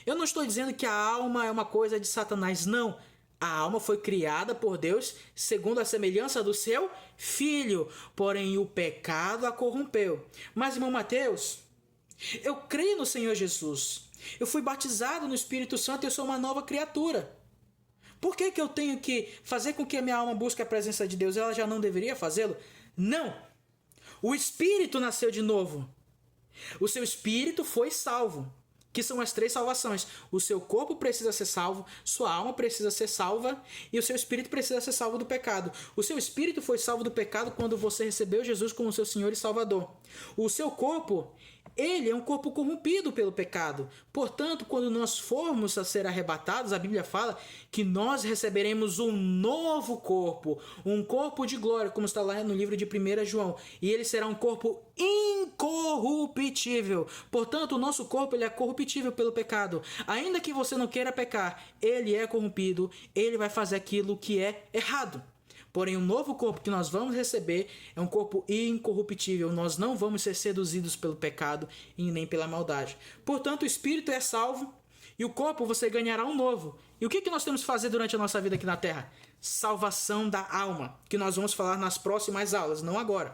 Eu não estou dizendo que a alma é uma coisa de Satanás. Não. A alma foi criada por Deus segundo a semelhança do seu Filho. Porém, o pecado a corrompeu. Mas, irmão Mateus, eu creio no Senhor Jesus. Eu fui batizado no Espírito Santo e eu sou uma nova criatura. Por que eu tenho que fazer com que a minha alma busque a presença de Deus? Ela já não deveria fazê-lo? Não! O Espírito nasceu de novo. O seu Espírito foi salvo. Que são as 3 salvações. O seu corpo precisa ser salvo, sua alma precisa ser salva e o seu espírito precisa ser salvo do pecado. O seu espírito foi salvo do pecado quando você recebeu Jesus como seu Senhor e Salvador. O seu corpo, ele é um corpo corrompido pelo pecado. Portanto, quando nós formos a ser arrebatados, a Bíblia fala que nós receberemos um novo corpo, um corpo de glória, como está lá no livro de 1 João. E ele será um corpo incorruptível. Portanto, o nosso corpo ele é corruptível pelo pecado. Ainda que você não queira pecar, ele é corrompido, ele vai fazer aquilo que é errado. Porém, o novo corpo que nós vamos receber é um corpo incorruptível. Nós não vamos ser seduzidos pelo pecado e nem pela maldade. Portanto, o espírito é salvo e o corpo você ganhará um novo. E o que nós temos que fazer durante a nossa vida aqui na Terra? Salvação da alma, que nós vamos falar nas próximas aulas, não agora.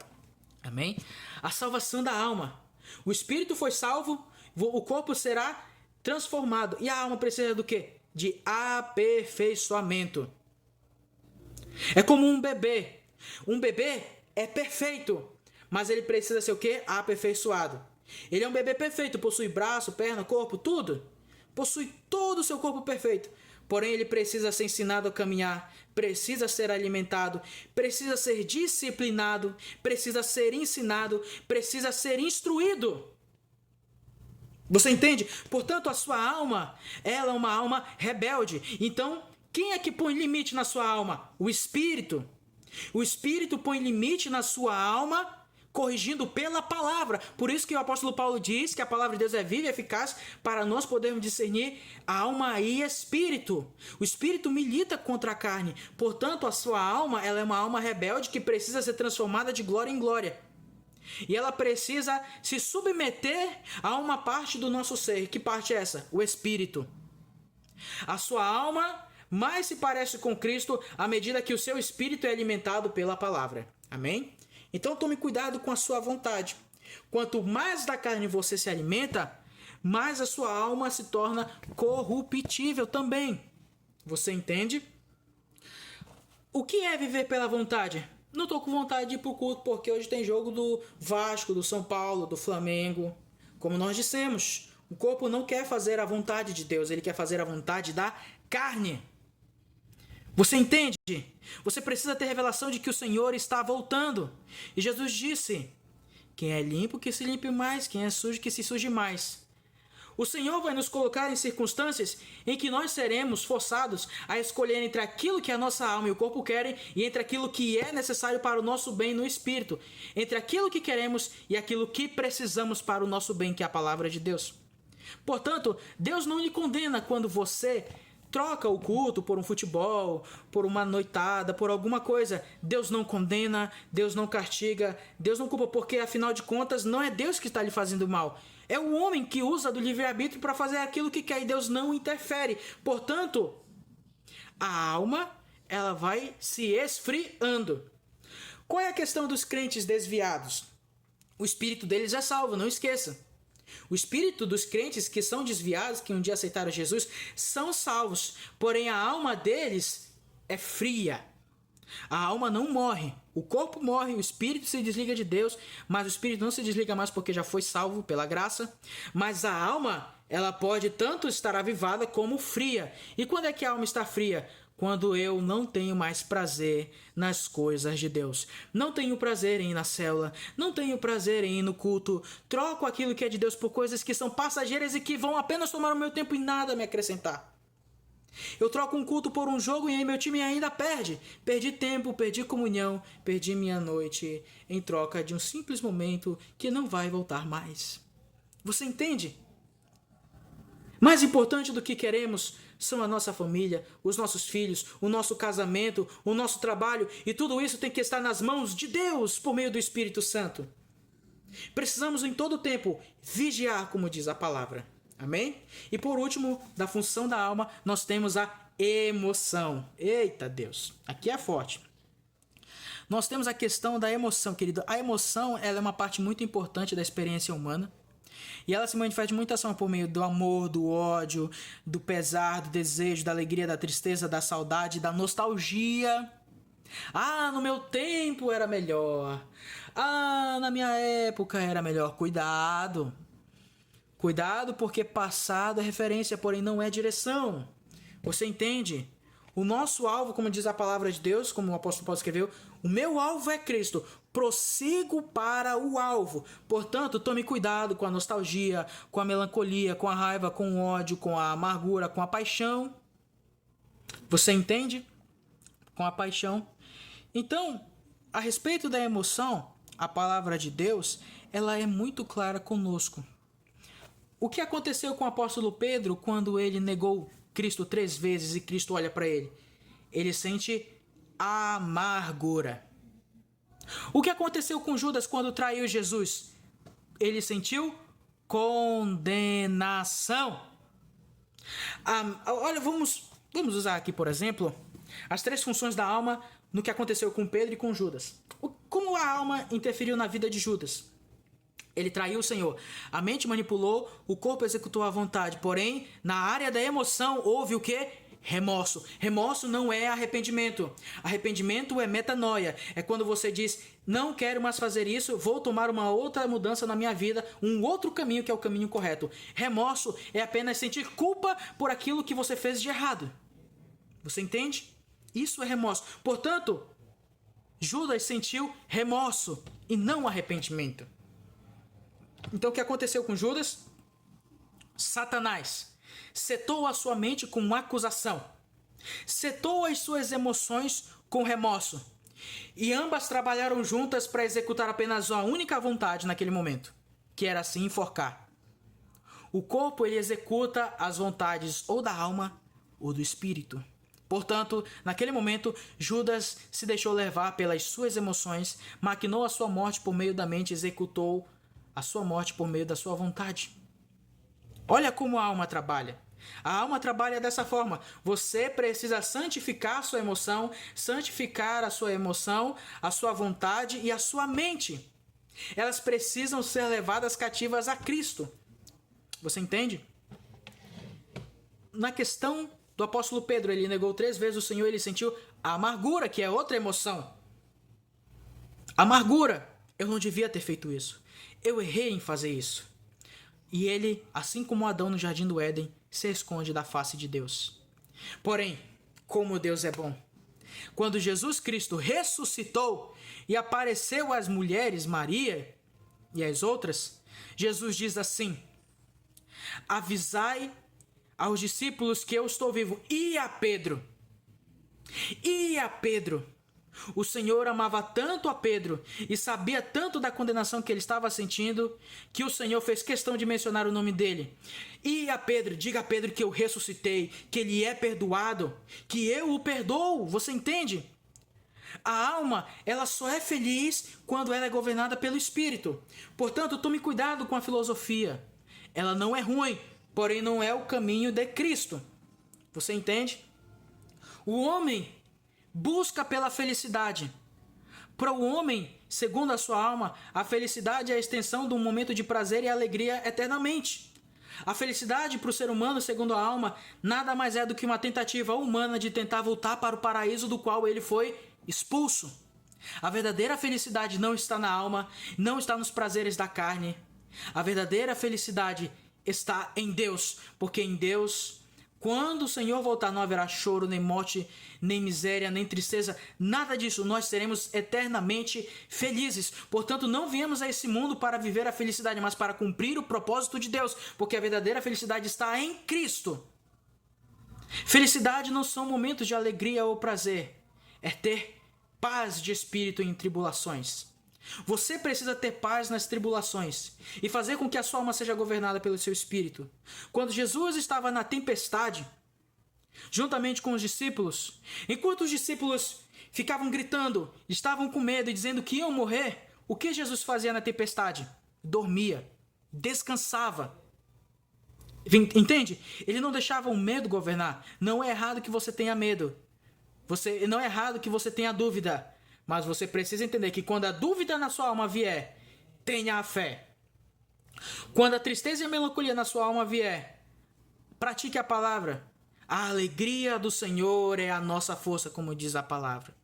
Amém? A salvação da alma. O espírito foi salvo, o corpo será transformado. E a alma precisa do quê? De aperfeiçoamento. É como um bebê. Um bebê é perfeito, mas ele precisa ser o quê? Aperfeiçoado. Ele é um bebê perfeito, possui braço, perna, corpo, tudo. Possui todo o seu corpo perfeito. Porém, ele precisa ser ensinado a caminhar, precisa ser alimentado, precisa ser disciplinado, precisa ser ensinado, precisa ser instruído. Você entende? Portanto, a sua alma, ela é uma alma rebelde. Então, quem é que põe limite na sua alma? O Espírito. O Espírito põe limite na sua alma, corrigindo pela palavra. Por isso que o apóstolo Paulo diz que a palavra de Deus é viva e eficaz para nós podermos discernir alma e espírito. O espírito milita contra a carne. Portanto, a sua alma ela é uma alma rebelde que precisa ser transformada de glória em glória. E ela precisa se submeter a uma parte do nosso ser. Que parte é essa? O espírito. A sua alma mais se parece com Cristo à medida que o seu espírito é alimentado pela palavra. Amém? Então tome cuidado com a sua vontade. Quanto mais da carne você se alimenta, mais a sua alma se torna corruptível também. Você entende? O que é viver pela vontade? Não estou com vontade de ir para o culto porque hoje tem jogo do Vasco, do São Paulo, do Flamengo. Como nós dissemos, o corpo não quer fazer a vontade de Deus, ele quer fazer a vontade da carne. Você entende? Você precisa ter revelação de que o Senhor está voltando. E Jesus disse: quem é limpo, que se limpe mais. Quem é sujo, que se suje mais. O Senhor vai nos colocar em circunstâncias em que nós seremos forçados a escolher entre aquilo que a nossa alma e o corpo querem e entre aquilo que é necessário para o nosso bem no espírito, entre aquilo que queremos e aquilo que precisamos para o nosso bem, que é a palavra de Deus. Portanto, Deus não lhe condena quando você troca o culto por um futebol, por uma noitada, por alguma coisa. Deus não condena, Deus não castiga, Deus não culpa, porque afinal de contas não é Deus que está lhe fazendo mal. É o homem que usa do livre-arbítrio para fazer aquilo que quer e Deus não interfere. Portanto, a alma, ela vai se esfriando. Qual é a questão dos crentes desviados? O espírito deles é salvo, não esqueça. O espírito dos crentes que são desviados, que um dia aceitaram Jesus, são salvos. Porém, a alma deles é fria. A alma não morre. O corpo morre, o espírito se desliga de Deus, mas o espírito não se desliga mais porque já foi salvo pela graça. Mas a alma, ela pode tanto estar avivada como fria. E quando é que a alma está fria? Quando eu não tenho mais prazer nas coisas de Deus. Não tenho prazer em ir na célula, não tenho prazer em ir no culto, troco aquilo que é de Deus por coisas que são passageiras e que vão apenas tomar o meu tempo e nada me acrescentar. Eu troco um culto por um jogo e aí meu time ainda perde. Perdi tempo, perdi comunhão, perdi minha noite em troca de um simples momento que não vai voltar mais. Você entende? Mais importante do que queremos são a nossa família, os nossos filhos, o nosso casamento, o nosso trabalho, e tudo isso tem que estar nas mãos de Deus por meio do Espírito Santo. Precisamos em todo tempo vigiar, como diz a palavra. Amém? E por último, da função da alma, nós temos a emoção. Eita Deus, aqui é forte. Nós temos a questão da emoção, querido. A emoção, ela é uma parte muito importante da experiência humana. E ela se manifesta de muita ação por meio do amor, do ódio, do pesar, do desejo, da alegria, da tristeza, da saudade, da nostalgia. Ah, no meu tempo era melhor. Ah, na minha época era melhor. Cuidado. Cuidado, porque passado é referência, porém não é direção. Você entende? O nosso alvo, como diz a palavra de Deus, como o apóstolo Paulo escreveu, o meu alvo é Cristo, prossigo para o alvo. Portanto, tome cuidado com a nostalgia, com a melancolia, com a raiva, com o ódio, com a amargura, com a paixão. Você entende? Com a paixão. Então, a respeito da emoção, a palavra de Deus, ela é muito clara conosco. O que aconteceu com o apóstolo Pedro quando ele negou Cristo 3 vezes e Cristo olha para ele? Ele sente amargura. O que aconteceu com Judas quando traiu Jesus? Ele sentiu condenação. Olha, vamos usar aqui, por exemplo, as 3 funções da alma no que aconteceu com Pedro e com Judas. Como a alma interferiu na vida de Judas? Ele traiu o Senhor. A mente manipulou, o corpo executou a vontade. Porém, na área da emoção, houve o quê? Remorso. Remorso não é arrependimento. Arrependimento é metanoia. É quando você diz, não quero mais fazer isso, vou tomar uma outra mudança na minha vida, um outro caminho que é o caminho correto. Remorso é apenas sentir culpa por aquilo que você fez de errado. Você entende? Isso é remorso. Portanto, Judas sentiu remorso e não arrependimento. Então o que aconteceu com Judas? Satanás setou a sua mente com acusação, setou as suas emoções com remorso, e ambas trabalharam juntas para executar apenas uma única vontade naquele momento, que era assim enforcar. O corpo ele executa as vontades ou da alma ou do espírito. Portanto, naquele momento, Judas se deixou levar pelas suas emoções, maquinou a sua morte por meio da mente, executou a sua morte por meio da sua vontade. Olha como a alma trabalha. A alma trabalha dessa forma. Você precisa santificar a sua emoção, santificar a sua vontade e a sua mente. Elas precisam ser levadas cativas a Cristo. Você entende? Na questão do apóstolo Pedro, ele negou 3 vezes o Senhor, ele sentiu a amargura, que é outra emoção. Amargura. Eu não devia ter feito isso. Eu errei em fazer isso. E ele, assim como Adão no jardim do Éden, se esconde da face de Deus. Porém, como Deus é bom. Quando Jesus Cristo ressuscitou e apareceu às mulheres, Maria e às outras, Jesus diz assim: avisai aos discípulos que eu estou vivo. E a Pedro. O Senhor amava tanto a Pedro e sabia tanto da condenação que ele estava sentindo, que o Senhor fez questão de mencionar o nome dele. E a Pedro, diga a Pedro que eu ressuscitei, que ele é perdoado, que eu o perdoo. Você entende? A alma, ela só é feliz quando ela é governada pelo Espírito. Portanto, tome cuidado com a filosofia. Ela não é ruim, porém não é o caminho de Cristo. Você entende? O homem busca pela felicidade. Para o homem, segundo a sua alma, a felicidade é a extensão de um momento de prazer e alegria eternamente. A felicidade para o ser humano, segundo a alma, nada mais é do que uma tentativa humana de tentar voltar para o paraíso do qual ele foi expulso. A verdadeira felicidade não está na alma, não está nos prazeres da carne. A verdadeira felicidade está em Deus, porque em Deus, quando o Senhor voltar, não haverá choro, nem morte, nem miséria, nem tristeza, nada disso. Nós seremos eternamente felizes. Portanto, não viemos a esse mundo para viver a felicidade, mas para cumprir o propósito de Deus, porque a verdadeira felicidade está em Cristo. Felicidade não são momentos de alegria ou prazer, é ter paz de espírito em tribulações. Você precisa ter paz nas tribulações e fazer com que a sua alma seja governada pelo seu espírito. Quando Jesus estava na tempestade, juntamente com os discípulos, enquanto os discípulos ficavam gritando, estavam com medo e dizendo que iam morrer, o que Jesus fazia na tempestade? Dormia, descansava. Entende? Ele não deixava o medo governar. Não é errado que você tenha medo. Não é errado que você tenha dúvida. Mas você precisa entender que quando a dúvida na sua alma vier, tenha a fé. Quando a tristeza e a melancolia na sua alma vier, pratique a palavra. A alegria do Senhor é a nossa força, como diz a palavra.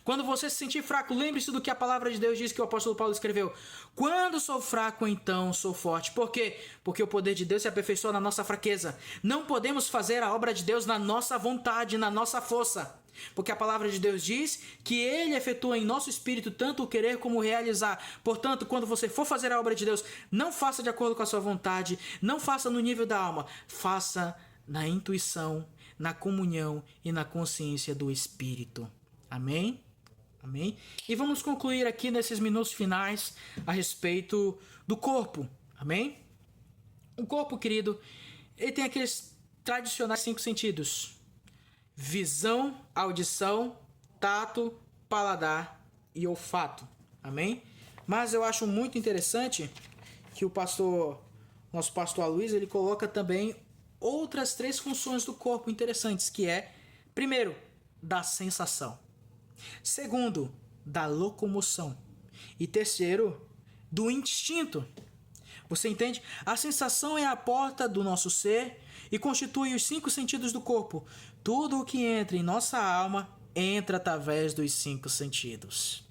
Quando você se sentir fraco, lembre-se do que a palavra de Deus diz, que o apóstolo Paulo escreveu. Quando sou fraco, então sou forte. Por quê? Porque o poder de Deus se aperfeiçoa na nossa fraqueza. Não podemos fazer a obra de Deus na nossa vontade, na nossa força. Porque a palavra de Deus diz que Ele efetua em nosso espírito tanto o querer como o realizar. Portanto, quando você for fazer a obra de Deus, não faça de acordo com a sua vontade, não faça no nível da alma, faça na intuição, na comunhão e na consciência do Espírito. Amém? Amém? E vamos concluir aqui nesses minutos finais a respeito do corpo. Amém? O corpo, querido, ele tem aqueles tradicionais 5 sentidos: visão, audição, tato, paladar e olfato. Amém? Mas eu acho muito interessante que nosso pastor Aloysio, ele coloca também outras 3 funções do corpo interessantes, que é, primeiro, da sensação. Segundo, da locomoção. E terceiro, do instinto. Você entende? A sensação é a porta do nosso ser e constitui os 5 sentidos do corpo. Tudo o que entra em nossa alma entra através dos 5 sentidos.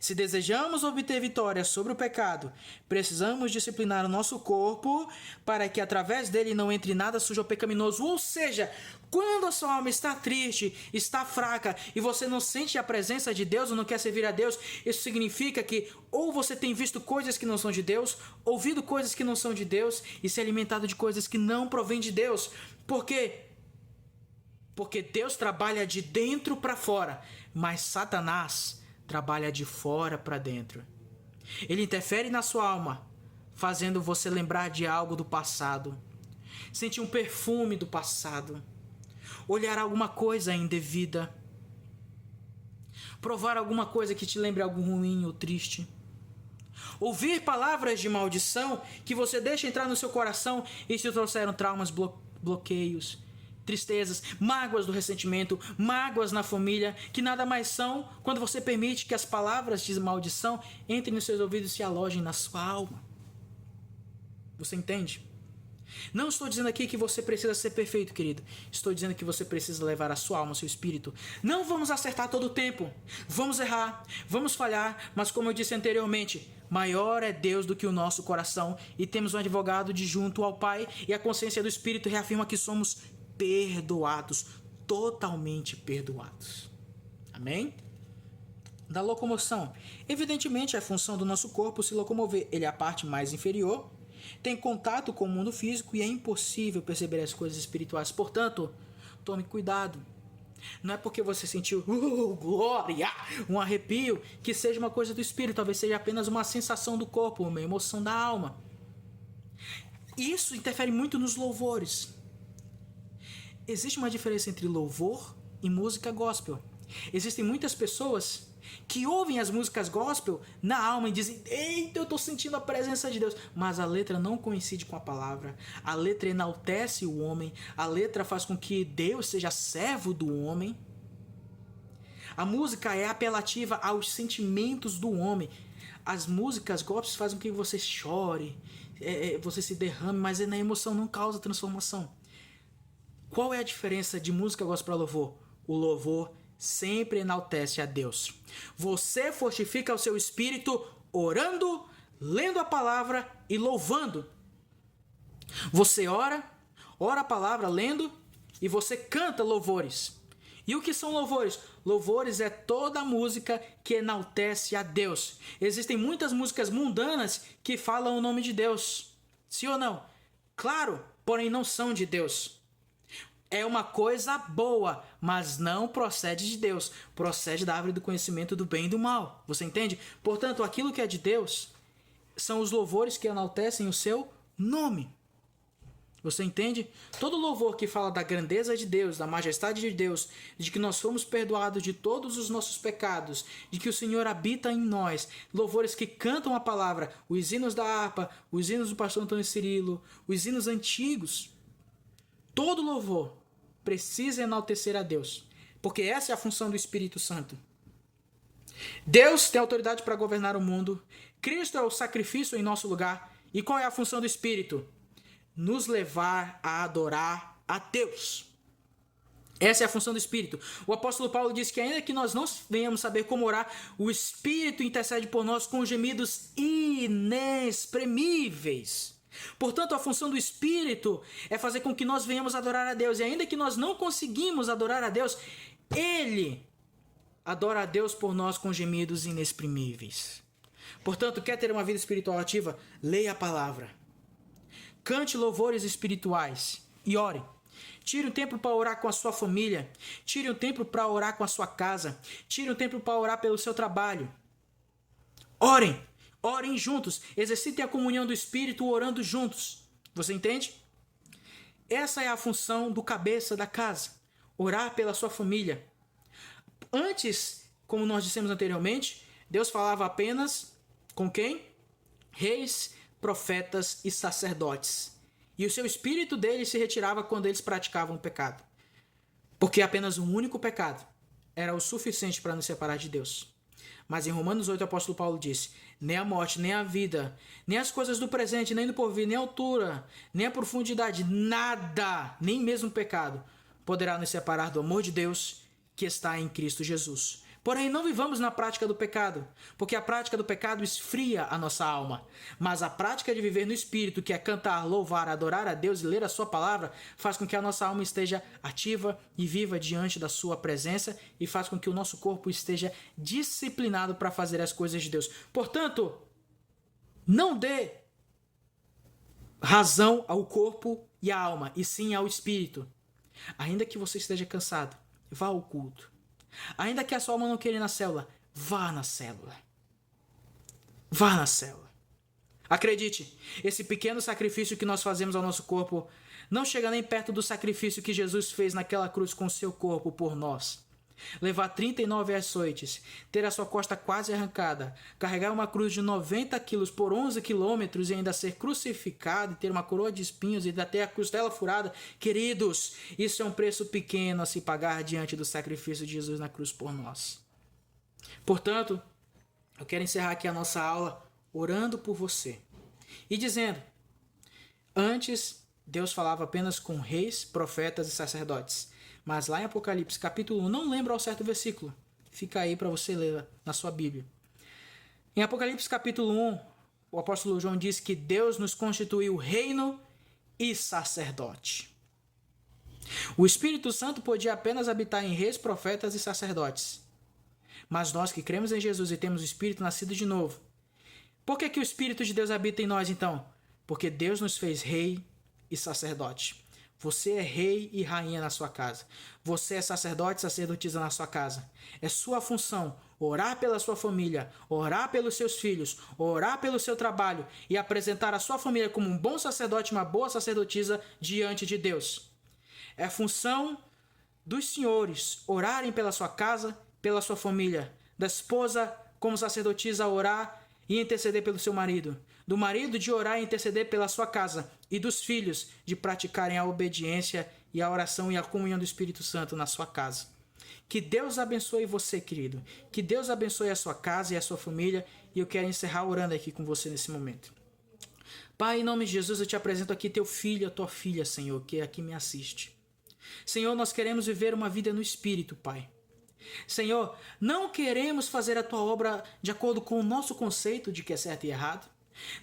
Se desejamos obter vitória sobre o pecado, precisamos disciplinar o nosso corpo para que através dele não entre nada sujo ou pecaminoso. Ou seja, quando a sua alma está triste, está fraca e você não sente a presença de Deus ou não quer servir a Deus, isso significa que ou você tem visto coisas que não são de Deus, ouvido coisas que não são de Deus e se alimentado de coisas que não provêm de Deus. Por quê? Porque Deus trabalha de dentro para fora, mas Satanás trabalha de fora para dentro. Ele interfere na sua alma, fazendo você lembrar de algo do passado, sentir um perfume do passado, olhar alguma coisa indevida, provar alguma coisa que te lembre algo ruim ou triste, ouvir palavras de maldição que você deixa entrar no seu coração e te trouxeram traumas, bloqueios, tristezas, mágoas do ressentimento, mágoas na família, que nada mais são quando você permite que as palavras de maldição entrem nos seus ouvidos e se alojem na sua alma. Você entende? Não estou dizendo aqui que você precisa ser perfeito, querido. Estou dizendo que você precisa levar a sua alma, o seu espírito. Não vamos acertar todo o tempo. Vamos errar, vamos falhar, mas como eu disse anteriormente, maior é Deus do que o nosso coração e temos um advogado de junto ao Pai e a consciência do Espírito reafirma que somos perdoados, totalmente perdoados. Amém? Da locomoção. Evidentemente, é a função do nosso corpo se locomover. Ele é a parte mais inferior tem contato com o mundo físico e é impossível perceber as coisas espirituais. Portanto, tome cuidado. Não é porque você sentiu glória, um arrepio, que seja uma coisa do espírito. Talvez seja apenas uma sensação do corpo, uma emoção da alma. Isso interfere muito nos louvores. Existe uma diferença entre louvor e música gospel. Existem muitas pessoas que ouvem as músicas gospel na alma e dizem: eita, eu estou sentindo a presença de Deus. Mas a letra não coincide com a palavra. A letra enaltece o homem. A letra faz com que Deus seja servo do homem. A música é apelativa aos sentimentos do homem. As músicas gospel fazem com que você chore, você se derrame, mas na emoção não causa transformação. Qual é a diferença de música gospel para louvor? O louvor sempre enaltece a Deus. Você fortifica o seu espírito orando, lendo a palavra e louvando. Você ora a palavra lendo e você canta louvores. E o que são louvores? Louvores é toda música que enaltece a Deus. Existem muitas músicas mundanas que falam o nome de Deus. Sim ou não? Claro, porém não são de Deus. É uma coisa boa, mas não procede de Deus. Procede da árvore do conhecimento do bem e do mal. Você entende? Portanto, aquilo que é de Deus são os louvores que enaltecem o seu nome. Você entende? Todo louvor que fala da grandeza de Deus, da majestade de Deus, de que nós fomos perdoados de todos os nossos pecados, de que o Senhor habita em nós, louvores que cantam a palavra, os hinos da harpa, os hinos do pastor Antônio Cirilo, os hinos antigos, todo louvor precisa enaltecer a Deus, porque essa é a função do Espírito Santo. Deus tem autoridade para governar o mundo, Cristo é o sacrifício em nosso lugar, e qual é a função do Espírito? Nos levar a adorar a Deus. Essa é a função do Espírito. O apóstolo Paulo diz que ainda que nós não venhamos saber como orar, o Espírito intercede por nós com gemidos inexprimíveis. Portanto, a função do Espírito é fazer com que nós venhamos adorar a Deus. E ainda que nós não conseguimos adorar a Deus, Ele adora a Deus por nós com gemidos inexprimíveis. Portanto, quer ter uma vida espiritual ativa? Leia a palavra. Cante louvores espirituais e ore. Tire um tempo para orar com a sua família. Tire um tempo para orar com a sua casa. Tire um tempo para orar pelo seu trabalho. Orem. Orem juntos. Exercitem a comunhão do Espírito orando juntos. Você entende? Essa é a função do cabeça da casa. Orar pela sua família. Antes, como nós dissemos anteriormente, Deus falava apenas com quem? Reis, profetas e sacerdotes. E o seu espírito deles se retirava quando eles praticavam o pecado. Porque apenas um único pecado era o suficiente para nos separar de Deus. Mas em Romanos 8 o apóstolo Paulo disse: nem a morte, nem a vida, nem as coisas do presente, nem do porvir, nem a altura, nem a profundidade, nada, nem mesmo o pecado, poderá nos separar do amor de Deus que está em Cristo Jesus. Porém, não vivamos na prática do pecado, porque a prática do pecado esfria a nossa alma. Mas a prática de viver no Espírito, que é cantar, louvar, adorar a Deus e ler a sua palavra, faz com que a nossa alma esteja ativa e viva diante da sua presença e faz com que o nosso corpo esteja disciplinado para fazer as coisas de Deus. Portanto, não dê razão ao corpo e à alma, e sim ao Espírito. Ainda que você esteja cansado, vá ao culto. Ainda que a sua alma não queira ir na célula, vá na célula. Vá na célula. Acredite, esse pequeno sacrifício que nós fazemos ao nosso corpo não chega nem perto do sacrifício que Jesus fez naquela cruz com seu corpo por nós. Levar 39 açoites, ter a sua costa quase arrancada, carregar uma cruz de 90 quilos por 11 quilômetros e ainda ser crucificado e ter uma coroa de espinhos e ainda ter a costela furada. Queridos, isso é um preço pequeno a se pagar diante do sacrifício de Jesus na cruz por nós. Portanto, eu quero encerrar aqui a nossa aula orando por você e dizendo: antes Deus falava apenas com reis, profetas e sacerdotes. Mas lá em Apocalipse capítulo 1, não lembro ao certo versículo. Fica aí para você ler na sua Bíblia. Em Apocalipse capítulo 1, o apóstolo João diz que Deus nos constituiu reino e sacerdote. O Espírito Santo podia apenas habitar em reis, profetas e sacerdotes. Mas nós que cremos em Jesus e temos o Espírito nascido de novo, por que o Espírito de Deus habita em nós então? porque Deus nos fez rei e sacerdote. Você é rei e rainha na sua casa. Você é sacerdote e sacerdotisa na sua casa. É sua função orar pela sua família, orar pelos seus filhos, orar pelo seu trabalho e apresentar a sua família como um bom sacerdote e uma boa sacerdotisa diante de Deus. É função dos senhores orarem pela sua casa, pela sua família, da esposa como sacerdotisa orar e interceder pelo seu marido, do marido de orar e interceder pela sua casa e dos filhos de praticarem a obediência e a oração e a comunhão do Espírito Santo na sua casa. Que Deus abençoe você, querido. Que Deus abençoe a sua casa e a sua família. E eu quero encerrar orando aqui com você nesse momento. Pai, em nome de Jesus, eu te apresento aqui teu filho, a tua filha, Senhor, que aqui me assiste. Senhor, nós queremos viver uma vida no Espírito, Pai. Senhor, não queremos fazer a tua obra de acordo com o nosso conceito de que é certo e errado.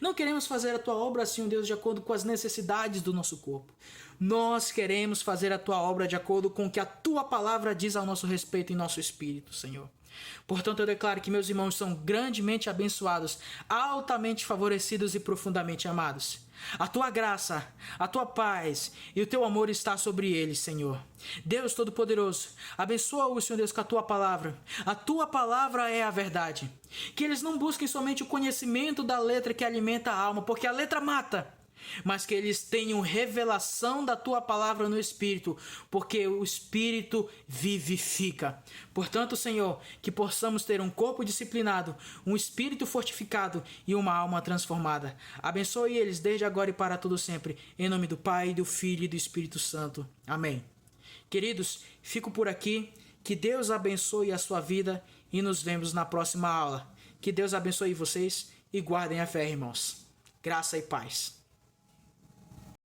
Não queremos fazer a tua obra, Senhor Deus, de acordo com as necessidades do nosso corpo. Nós queremos fazer a tua obra de acordo com o que a tua palavra diz ao nosso respeito em nosso espírito, Senhor. Portanto, eu declaro que meus irmãos são grandemente abençoados, altamente favorecidos e profundamente amados. A tua graça, a tua paz e o teu amor está sobre eles, Senhor. Deus Todo-Poderoso, abençoa-os, Senhor Deus, com a tua palavra. A tua palavra é a verdade. Que eles não busquem somente o conhecimento da letra que alimenta a alma, porque a letra mata. Mas que eles tenham revelação da tua palavra no Espírito, porque o Espírito vivifica. Portanto, Senhor, que possamos ter um corpo disciplinado, um espírito fortificado e uma alma transformada. Abençoe eles desde agora e para todo sempre, em nome do Pai, do Filho e do Espírito Santo. Amém. Queridos, fico por aqui. Que Deus abençoe a sua vida e nos vemos na próxima aula. Que Deus abençoe vocês e guardem a fé, irmãos. Graça e paz.